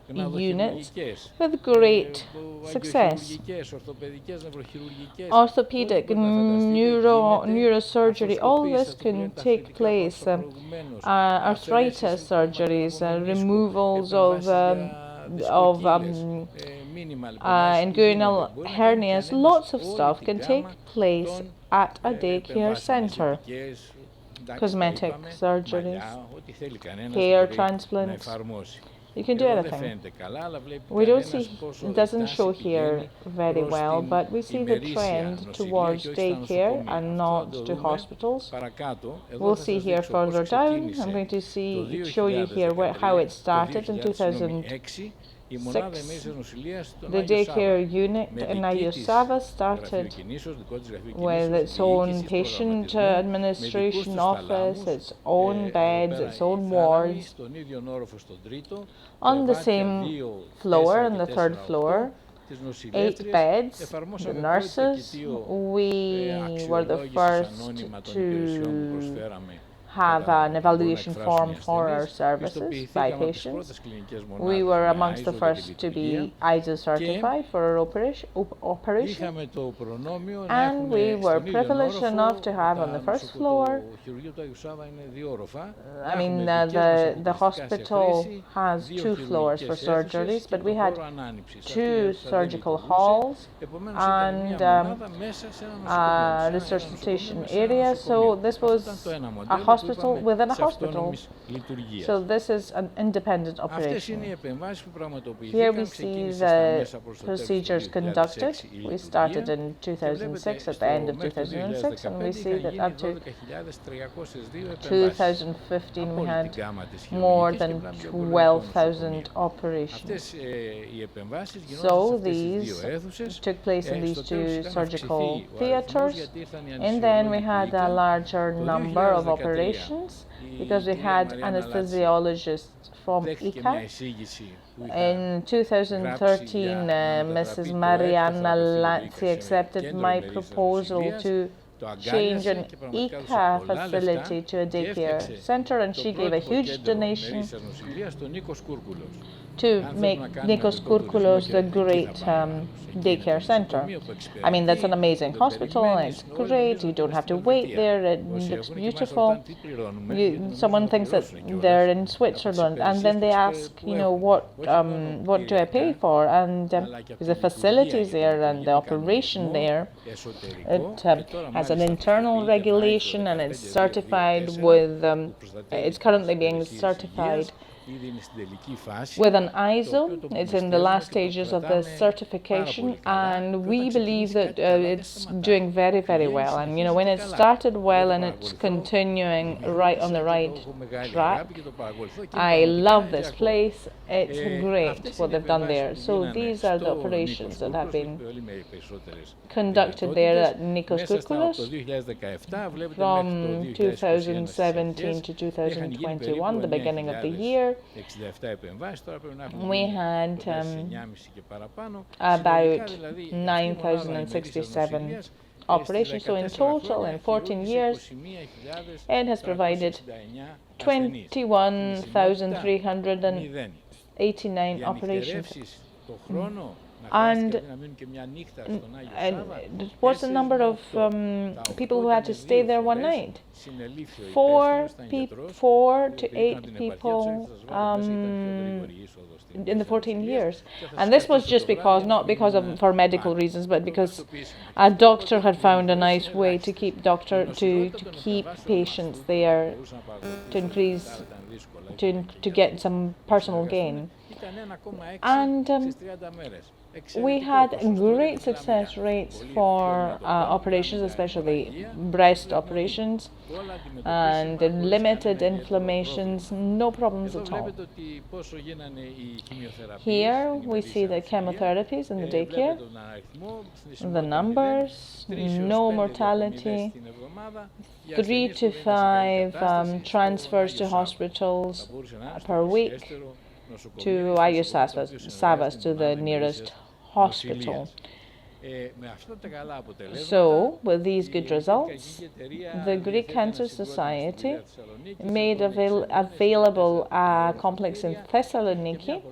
units with great success. Orthopedic, neurosurgery, all this can take place. Arthritis surgeries, removals of inguinal hernias, lots of stuff can take place at a daycare center. Cosmetic surgeries, hair transplants. You can do anything. We don't see, it doesn't show here very well, but we see the trend towards daycare and not to hospitals. We'll see here further down. I'm going to show you here how it started in 2006. The daycare unit in InMedTouR started with its own patient administration office, its own beds, its own wards. On the same floor, on the third floor, 8 beds. The nurses, we were the first to have an evaluation form for our services by patients. We were amongst the first to be ISO certified for our operation, and we were privileged enough to have on the first floor, I mean, the hospital has 2 floors for surgeries, but we had 2 surgical halls and resuscitation area, so this was a hospital within a hospital. So this is an independent operation. Here we see the procedures conducted. We started in 2006, at the end of 2006, and we see that up to 2015 we had more than 12,000 operations. So these took place in these 2 surgical theatres, and then we had a larger number of operations because we had anesthesiologists from ICA. In 2013, Mrs. Mariana Lazzi accepted my proposal to change an ICA facility to a daycare center, and she gave a huge donation to make Nikos Kourkoulos the great daycare center. I mean, that's an amazing hospital, it's great, you don't have to wait there, it looks beautiful. Someone thinks that they're in Switzerland, and then they ask, what do I pay for? And the facilities there and the operation there, it has an internal regulation, and it's certified with, it's currently being certified with an ISO. It's in the last stages of the certification, and we believe that it's doing very, very well. And when it started well and it's continuing right on the right track, I love this place. It's great what they've done there. So these are the operations that have been conducted there at Nikos Kourkoulos from 2017 to 2021, the beginning of the year. We had about 9,067 operations. So in total, in 14 years, it has provided 21,389 operations. And what's the number of people who had to stay there one night? 4 to 8 people in the 14 years. And this was just not because for medical reasons, but because a doctor had found a nice way to keep patients there, to get some personal gain. And we had great success rates for operations, especially breast operations, and limited inflammations, no problems at all. Here we see the chemotherapies in the daycare, the numbers, no mortality, 3 to 5 transfers to hospitals per week, to IUSAVAS, to the nearest hospital. So, with these good results, the Greek Cancer Society made available a complex in Thessaloniki,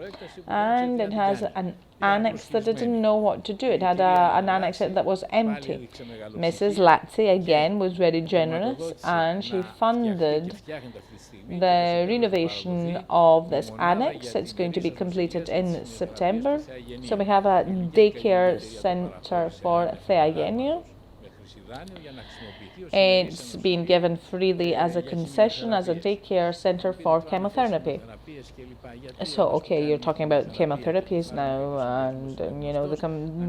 and it has an annex that didn't know what to do. It had an annex that was empty. Mrs. Latzi, again, was very generous, and she funded the renovation of this annex. It's going to be completed in September. So we have a daycare center for Theagenia. It's been given freely as a concession as a daycare center for chemotherapy. So, okay, you're talking about chemotherapies now, and you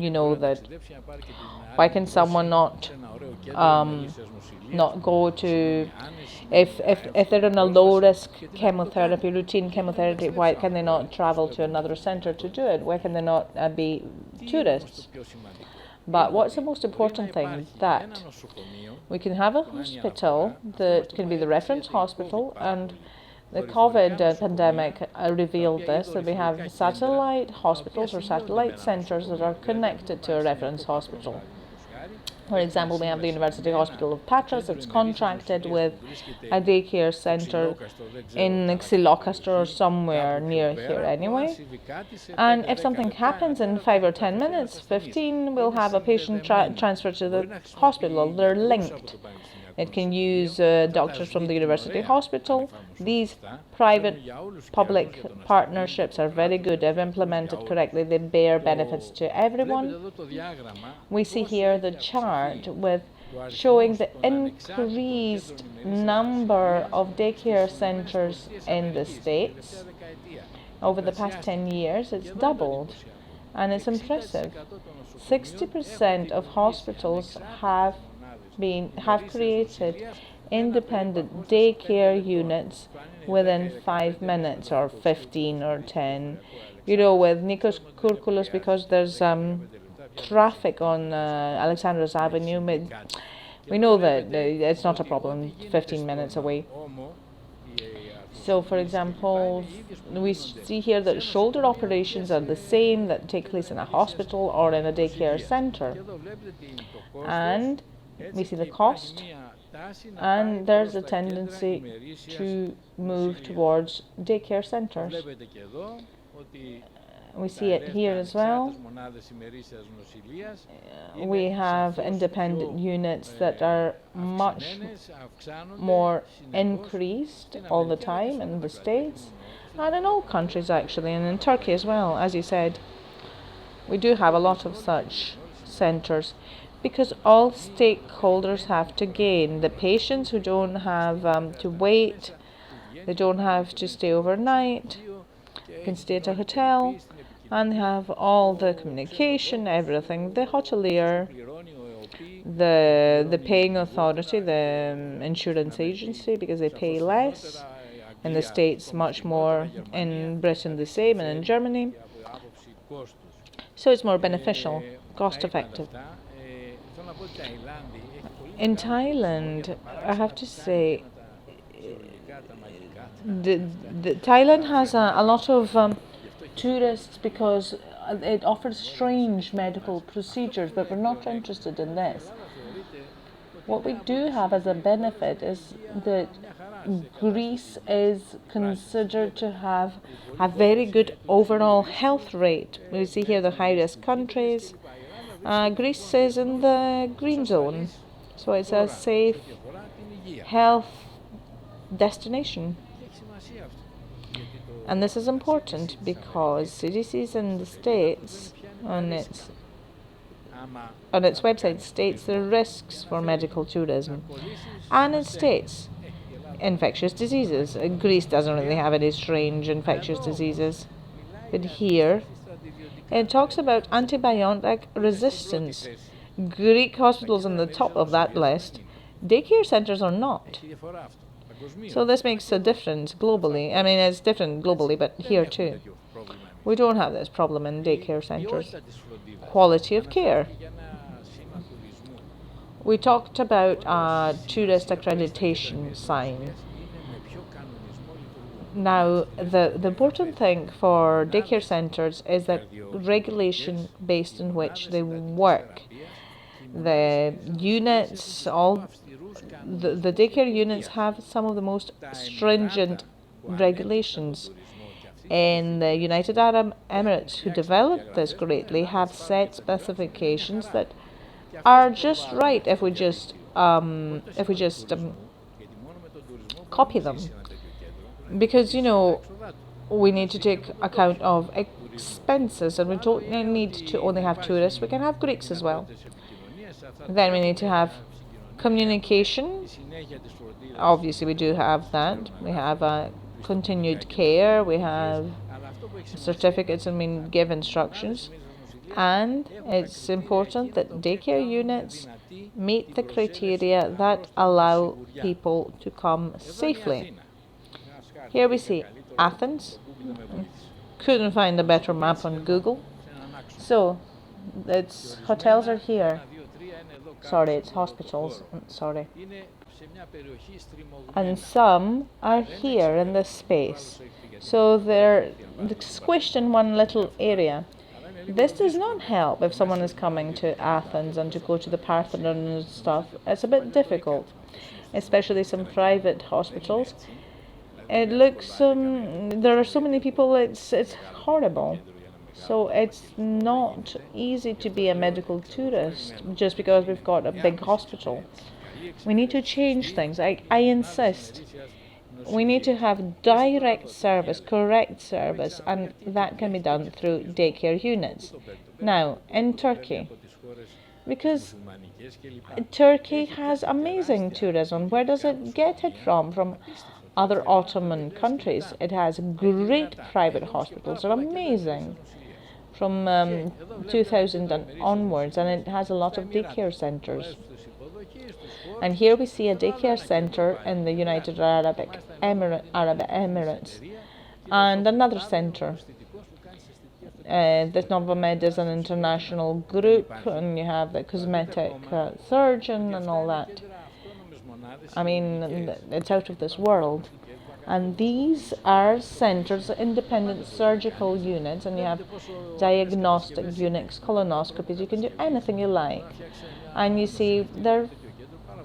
know that why can someone not go to if they're in a low risk chemotherapy, routine chemotherapy, why can they not travel to another center to do it? Why can they not be tourists? But what's the most important thing? That we can have a hospital that can be the reference hospital, and the COVID pandemic revealed this, that we have satellite hospitals or satellite centres that are connected to a reference hospital. For example, we have the University Hospital of Patras that's contracted with a daycare centre in Xylocaster or somewhere near here anyway. And if something happens in 5 or 10 minutes, 15 will have a patient transferred to the hospital. They're linked. It can use doctors from the university hospital. These private-public partnerships are very good. If implemented correctly, they bear benefits to everyone. We see here the chart with showing the increased number of daycare centers in the States. Over the past 10 years, it's doubled, and it's impressive. 60% of hospitals have created independent daycare units within 5 minutes or 15 or 10. With Nikos Kourkoulos, because there's traffic on Alexandros Avenue, we know that it's not a problem 15 minutes away. So, for example, we see here that shoulder operations are the same that take place in a hospital or in a daycare center. And we see the cost, and there's a tendency to move towards daycare centers. We see it here as well. We have independent units that are much more increased all the time in the States, and in all countries actually, and in Turkey as well. As you said, we do have a lot of such centres, because all stakeholders have to gain. The patients who don't have to wait, they don't have to stay overnight, can stay at a hotel, and have all the communication, everything. The hotelier, the paying authority, the insurance agency, because they pay less. In the States, much more. In Britain, the same, and in Germany. So it's more beneficial, cost effective. In Thailand, I have to say, Thailand has a lot of tourists because it offers strange medical procedures, but we're not interested in this. What we do have as a benefit is that Greece is considered to have a very good overall health rate. We see here the high-risk countries. Greece is in the green zone, so it's a safe health destination. And this is important because CDC's in the States, on its website, states the risks for medical tourism. And it states infectious diseases. Greece doesn't really have any strange infectious diseases. But here, it talks about antibiotic resistance. Greek hospitals on the top of that list. Daycare centers are not. So this makes a difference globally. I mean, it's different globally, but here too. We don't have this problem in daycare centers. Quality of care. We talked about tourist accreditation sign. Now, the important thing for daycare centres is that regulation based on which they work. The units, all the daycare units have some of the most stringent regulations. In the United Arab Emirates, who developed this greatly, have set specifications that are just right if we just copy them, because we need to take account of expenses, and we don't need to only have tourists, we can have Greeks as well. Then we need to have communication. Obviously, we do have that. We have continued care, we have certificates, and we give instructions. And it's important that daycare units meet the criteria that allow people to come safely. Here we see Athens. Couldn't find a better map on Google. So, its hotels are here. Sorry, it's hospitals. Sorry. And some are here in this space. So they're squished in one little area. This does not help if someone is coming to Athens and to go to the Parthenon and stuff. It's a bit difficult, especially some private hospitals. It looks there are so many people, it's horrible. So it's not easy to be a medical tourist just because we've got a big hospital. We need to change things. I insist. We need to have direct service, correct service, and that can be done through daycare units. Now, in Turkey, because Turkey has amazing tourism. Where does it get it from? From other Ottoman countries. It has great private hospitals. They're amazing from 2000 and onwards, and it has a lot of daycare centres. And here we see a daycare centre in the United Arab Emirates, and another centre. This Novamed is an international group, and you have the cosmetic surgeon and all that. I mean, it's out of this world. And these are centres, independent surgical units, and you have diagnostic units, colonoscopies. You can do anything you like. And you see, they're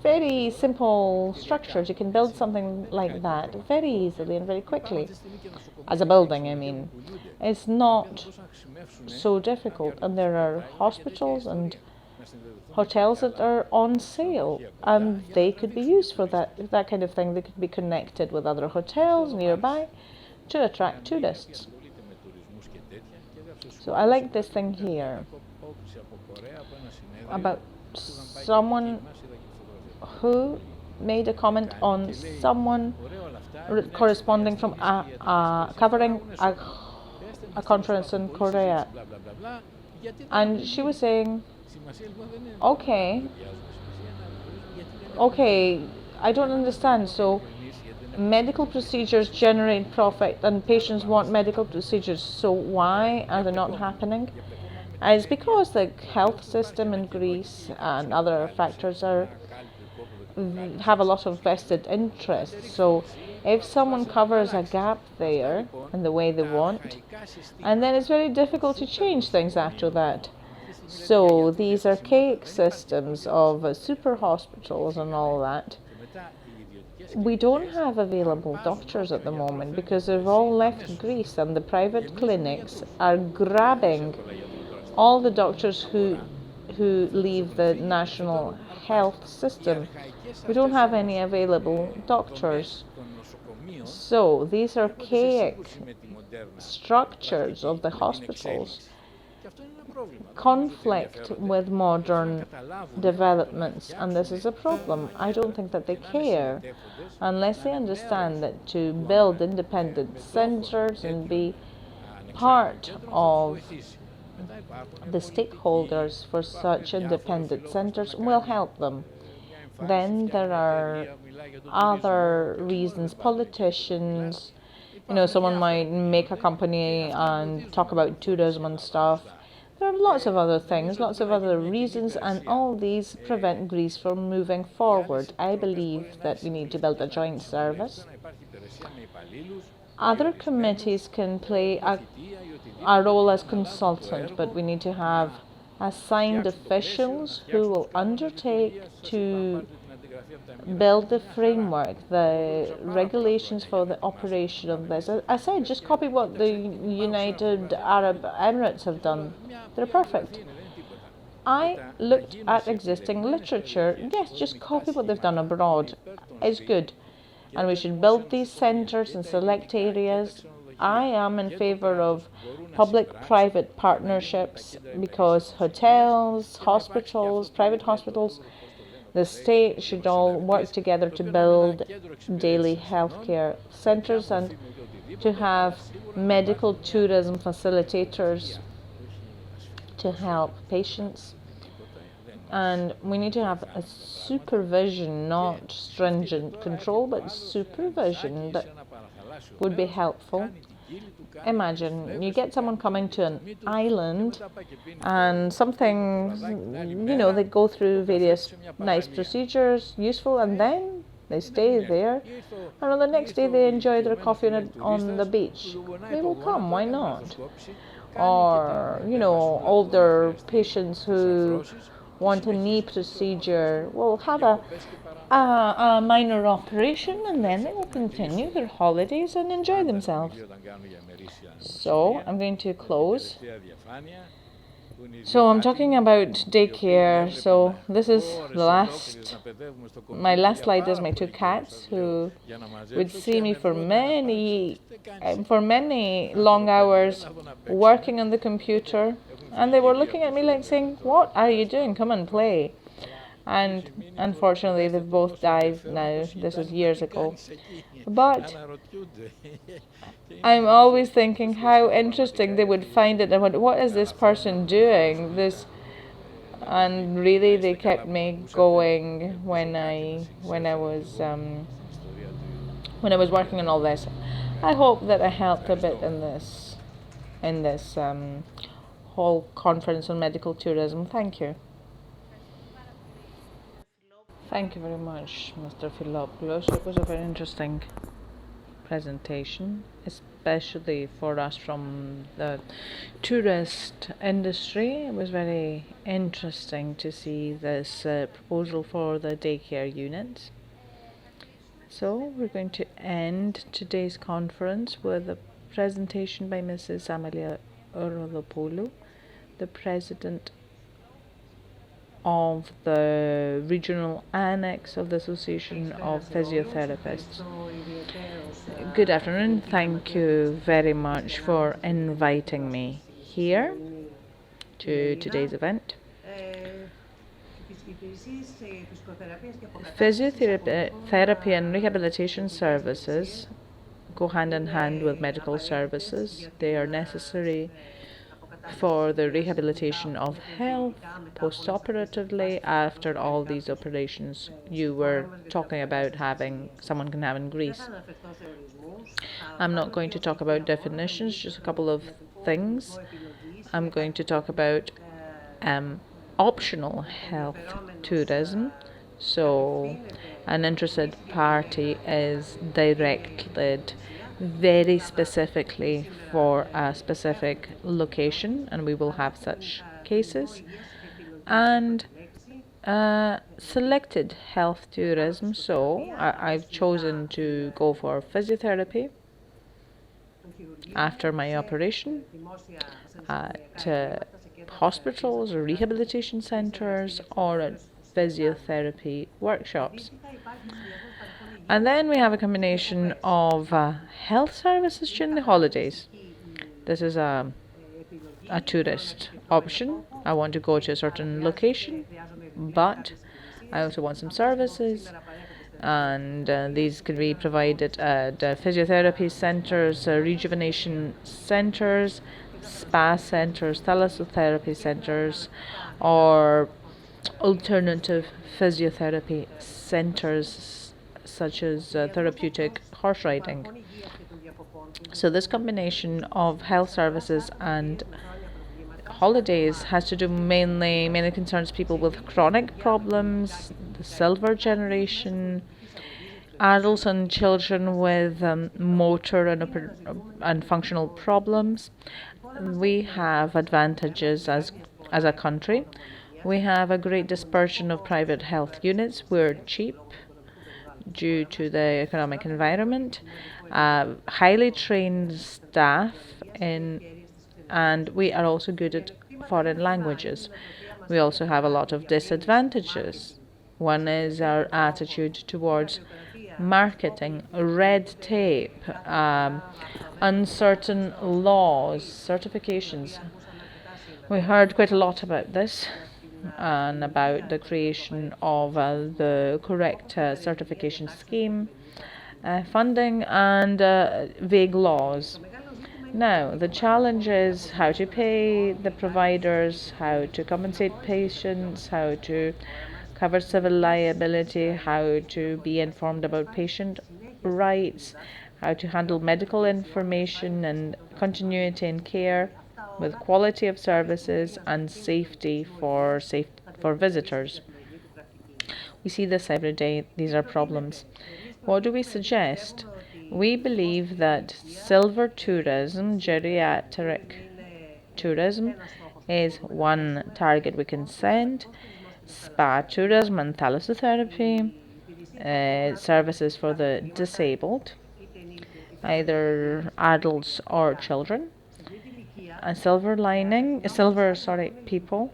very simple structures. You can build something like that very easily and very quickly. As a building, I mean. It's not so difficult. And there are hospitals and hotels that are on sale, and they could be used for that kind of thing. They could be connected with other hotels nearby to attract tourists. So I like this thing here about someone who made a comment on someone corresponding from covering a conference in Korea, and she was saying, okay, I don't understand. So medical procedures generate profit and patients want medical procedures, so why are they not happening? It's because the health system in Greece and other factors have a lot of vested interests. So if someone covers a gap there in the way they want, and then it's very difficult to change things after that. So these archaic systems of super hospitals and all that, we don't have available doctors at the moment because they've all left Greece, and the private clinics are grabbing all the doctors who leave the national health system. We don't have any available doctors. So these archaic structures of the hospitals conflict with modern developments, and this is a problem. I don't think that they care unless they understand that to build independent centres and be part of the stakeholders for such independent centres will help them. Then there are other reasons. Politicians, someone might make a company and talk about tourism and stuff. There are lots of other things, lots of other reasons, and all these prevent Greece from moving forward. I believe that we need to build a joint service, Other committees can play a role as consultant, but we need to have assigned officials who will undertake to build the framework, the regulations for the operation of this. I said, just copy what the United Arab Emirates have done. They're perfect. I looked at existing literature. Yes, just copy what they've done abroad. It's good. And we should build these centres in select areas. I am in favour of public-private partnerships because hotels, hospitals, private hospitals, the state should all work together to build daily healthcare centres and to have medical tourism facilitators to help patients. And we need to have a supervision, not stringent control, but supervision that would be helpful. Imagine you get someone coming to an island and something, they go through various nice procedures, useful, and then they stay there. And on the next day they enjoy their coffee on the beach. They will come, why not? Or, older patients who want a knee procedure will have a minor operation and then they will continue their holidays and enjoy themselves. So I'm going to close. So I'm talking about daycare. So this is my last slide is my two cats who would see me for many long hours working on the computer, and they were looking at me like saying, "What are you doing? Come and play." And unfortunately they've both died now. This is years ago. But I'm always thinking how interesting they would find it and what is this person doing? And really they kept me going when I was working on all this. I hope that I helped a bit in this whole conference on medical tourism. Thank you. Thank you very much, Mr. Philopoulos. It was a very interesting presentation, especially for us from the tourist industry. It was very interesting to see this proposal for the daycare units. So we're going to end today's conference with a presentation by Mrs. Amalia Orolopoulou, the President of the Regional Annex of the Association of Physiotherapists. Good afternoon. Thank you very much for inviting me here to today's event. Physiotherapy and rehabilitation services go hand in hand with medical services. They are necessary for the rehabilitation of health post-operatively after all these operations you were talking about someone can have in Greece. I'm not going to talk about definitions, just a couple of things. I'm going to talk about optional health tourism. So an interested party is directed very specifically for a specific location, and we will have such cases. And selected health tourism, so I've chosen to go for physiotherapy after my operation at hospitals or rehabilitation centres or at physiotherapy workshops. And then we have a combination of health services during the holidays. This is a tourist option. I want to go to a certain location, but I also want some services, and these can be provided at physiotherapy centres, rejuvenation centres, spa centres, thalassotherapy centres, or alternative physiotherapy centres such as therapeutic horse riding. So this combination of health services and holidays has to do mainly concerns people with chronic problems, the silver generation, adults and children with motor and functional problems. We have advantages as a country. We have a great dispersion of private health units. We're cheap due to the economic environment, highly trained staff in, and we are also good at foreign languages. We also have a lot of disadvantages. One is our attitude towards marketing, red tape, uncertain laws, certifications. We heard quite a lot about this and about the creation of the correct certification scheme, funding, and vague laws. Now, the challenge is how to pay the providers, how to compensate patients, how to cover civil liability, how to be informed about patient rights, how to handle medical information and continuity in care with quality of services and safety for visitors. We see this every day. These are problems. What do we suggest? We believe that silver tourism, geriatric tourism, is one target we can send. Spa tourism and thalassotherapy, services for the disabled, either adults or children. A silver people,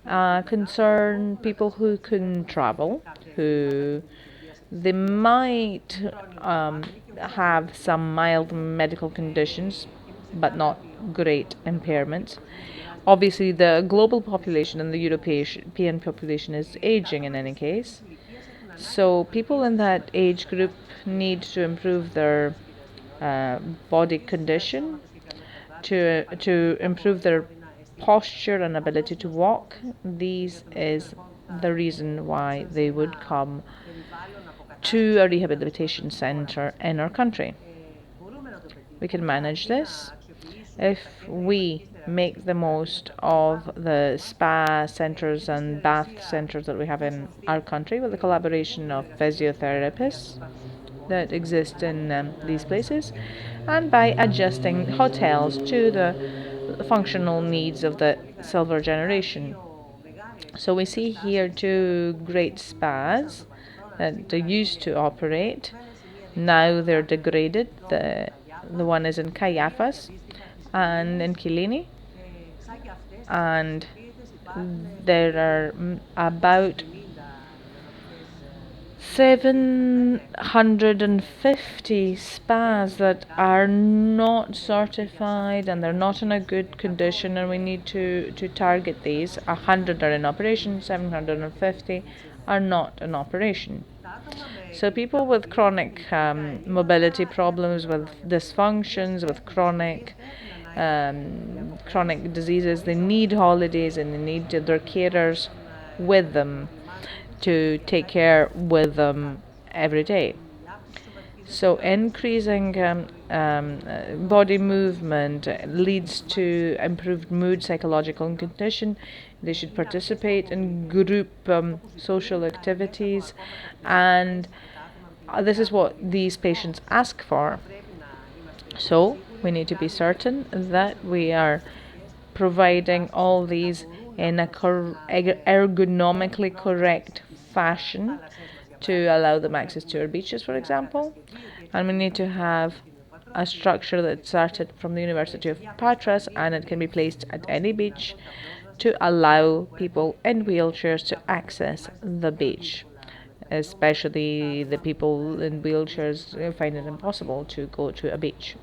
concern people who can travel, who they might have some mild medical conditions, but not great impairments. Obviously, the global population and the European population is aging in any case. So, people in that age group need to improve their uh, body condition, to improve their posture and ability to walk. This is the reason why they would come to a rehabilitation center in our country. We can manage this if we make the most of the spa centers and bath centers that we have in our country with the collaboration of physiotherapists that exist in these places, and by adjusting hotels to the functional needs of the silver generation. So we see here two great spas that they used to operate. Now they're degraded. The one is in Caiaphas and in Kilini, and there are about 750 spas that are not certified and they're not in a good condition, and we need to target these. 100 are in operation, 750 are not in operation. So people with chronic mobility problems, with dysfunctions, with chronic diseases, they need holidays and they need their carers with them to take care with them every day. So increasing body movement leads to improved mood, psychological condition. They should participate in group social activities, and this is what these patients ask for. So we need to be certain that we are providing all these in a ergonomically correct fashion to allow them access to our beaches, for example. And we need to have a structure that started from the University of Patras and it can be placed at any beach to allow people in wheelchairs to access the beach. Especially the people in wheelchairs find it impossible to go to a beach.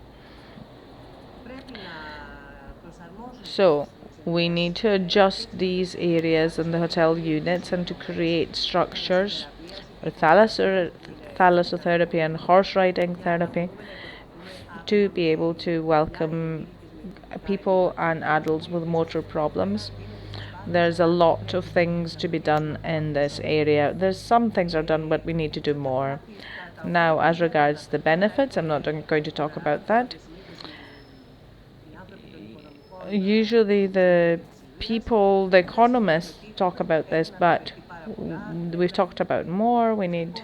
So we need to adjust these areas in the hotel units and to create structures for thalassotherapy and horse riding therapy to be able to welcome people and adults with motor problems. There's a lot of things to be done in this area. There's some things are done, but we need to do more. Now, as regards the benefits, I'm not going to talk about that. Usually the people, the economists talk about this, but we've talked about more. We need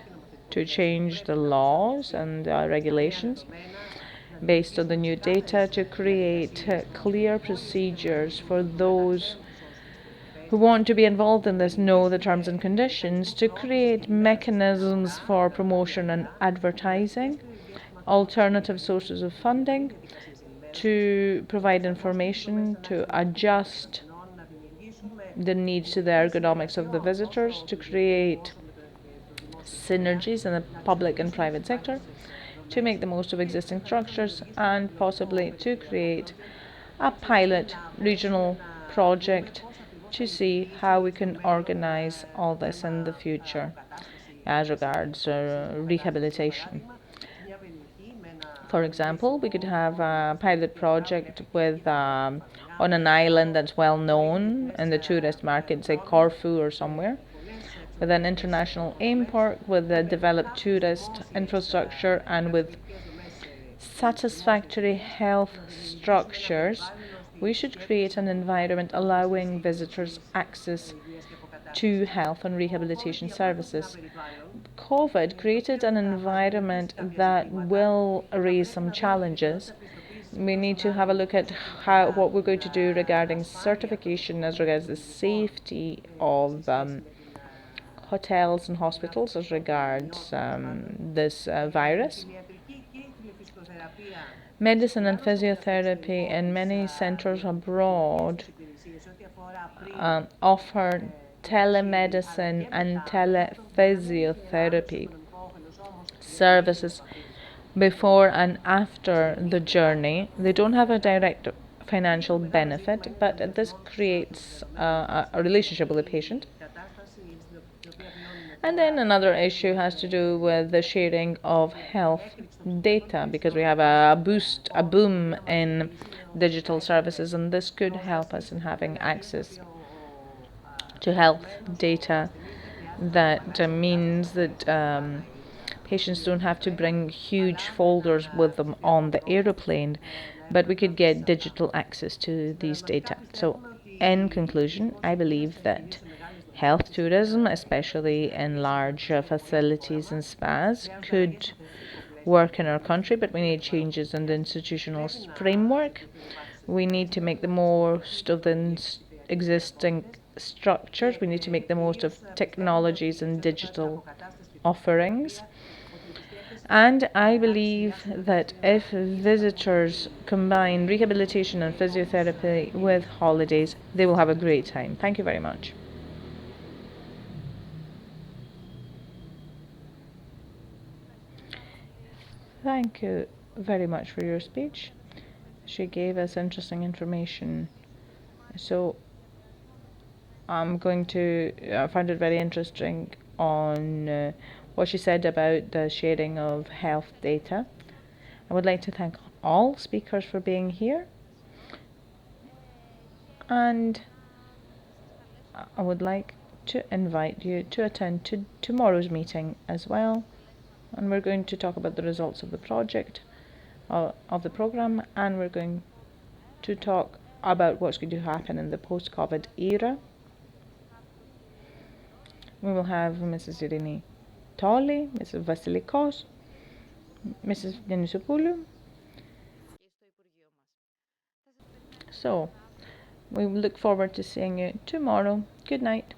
to change the laws and regulations based on the new data, to create clear procedures for those who want to be involved in this, know the terms and conditions, to create mechanisms for promotion and advertising, alternative sources of funding, to provide information, to adjust the needs to the ergonomics of the visitors, to create synergies in the public and private sector, to make the most of existing structures, and possibly to create a pilot regional project to see how we can organize all this in the future as regards rehabilitation. For example, we could have a pilot project with on an island that's well known in the tourist market, say Corfu or somewhere, with an international airport, with a developed tourist infrastructure, and with satisfactory health structures. We should create an environment allowing visitors access to health and rehabilitation services. COVID created an environment that will raise some challenges. We need to have a look at what we're going to do regarding certification as regards the safety of hotels and hospitals as regards this virus. Medicine and physiotherapy in many centres abroad offer telemedicine and telephysiotherapy services before and after the journey. They don't have a direct financial benefit, but this creates a relationship with the patient. And then another issue has to do with the sharing of health data, because we have a boom in digital services, and this could help us in having access to health data. That means that patients don't have to bring huge folders with them on the aeroplane, but we could get digital access to these data. So, in conclusion, I believe that health tourism, especially in large facilities and spas, could work in our country, but we need changes in the institutional framework. We need to make the most of the existing structures. We need to make the most of technologies and digital offerings. And I believe that if visitors combine rehabilitation and physiotherapy with holidays, they will have a great time. Thank you very much. Thank you very much for your speech. She gave us interesting information. So I'm going to find it very interesting on what she said about the sharing of health data. I would like to thank all speakers for being here, and I would like to invite you to attend to tomorrow's meeting as well, and we're going to talk about the results of the project of the program, and we're going to talk about what's going to happen in the post-COVID era. We will have Mrs. Irini Tolli, Mrs. Vasilikos, Mrs. Denisopoulou. So, we look forward to seeing you tomorrow. Good night.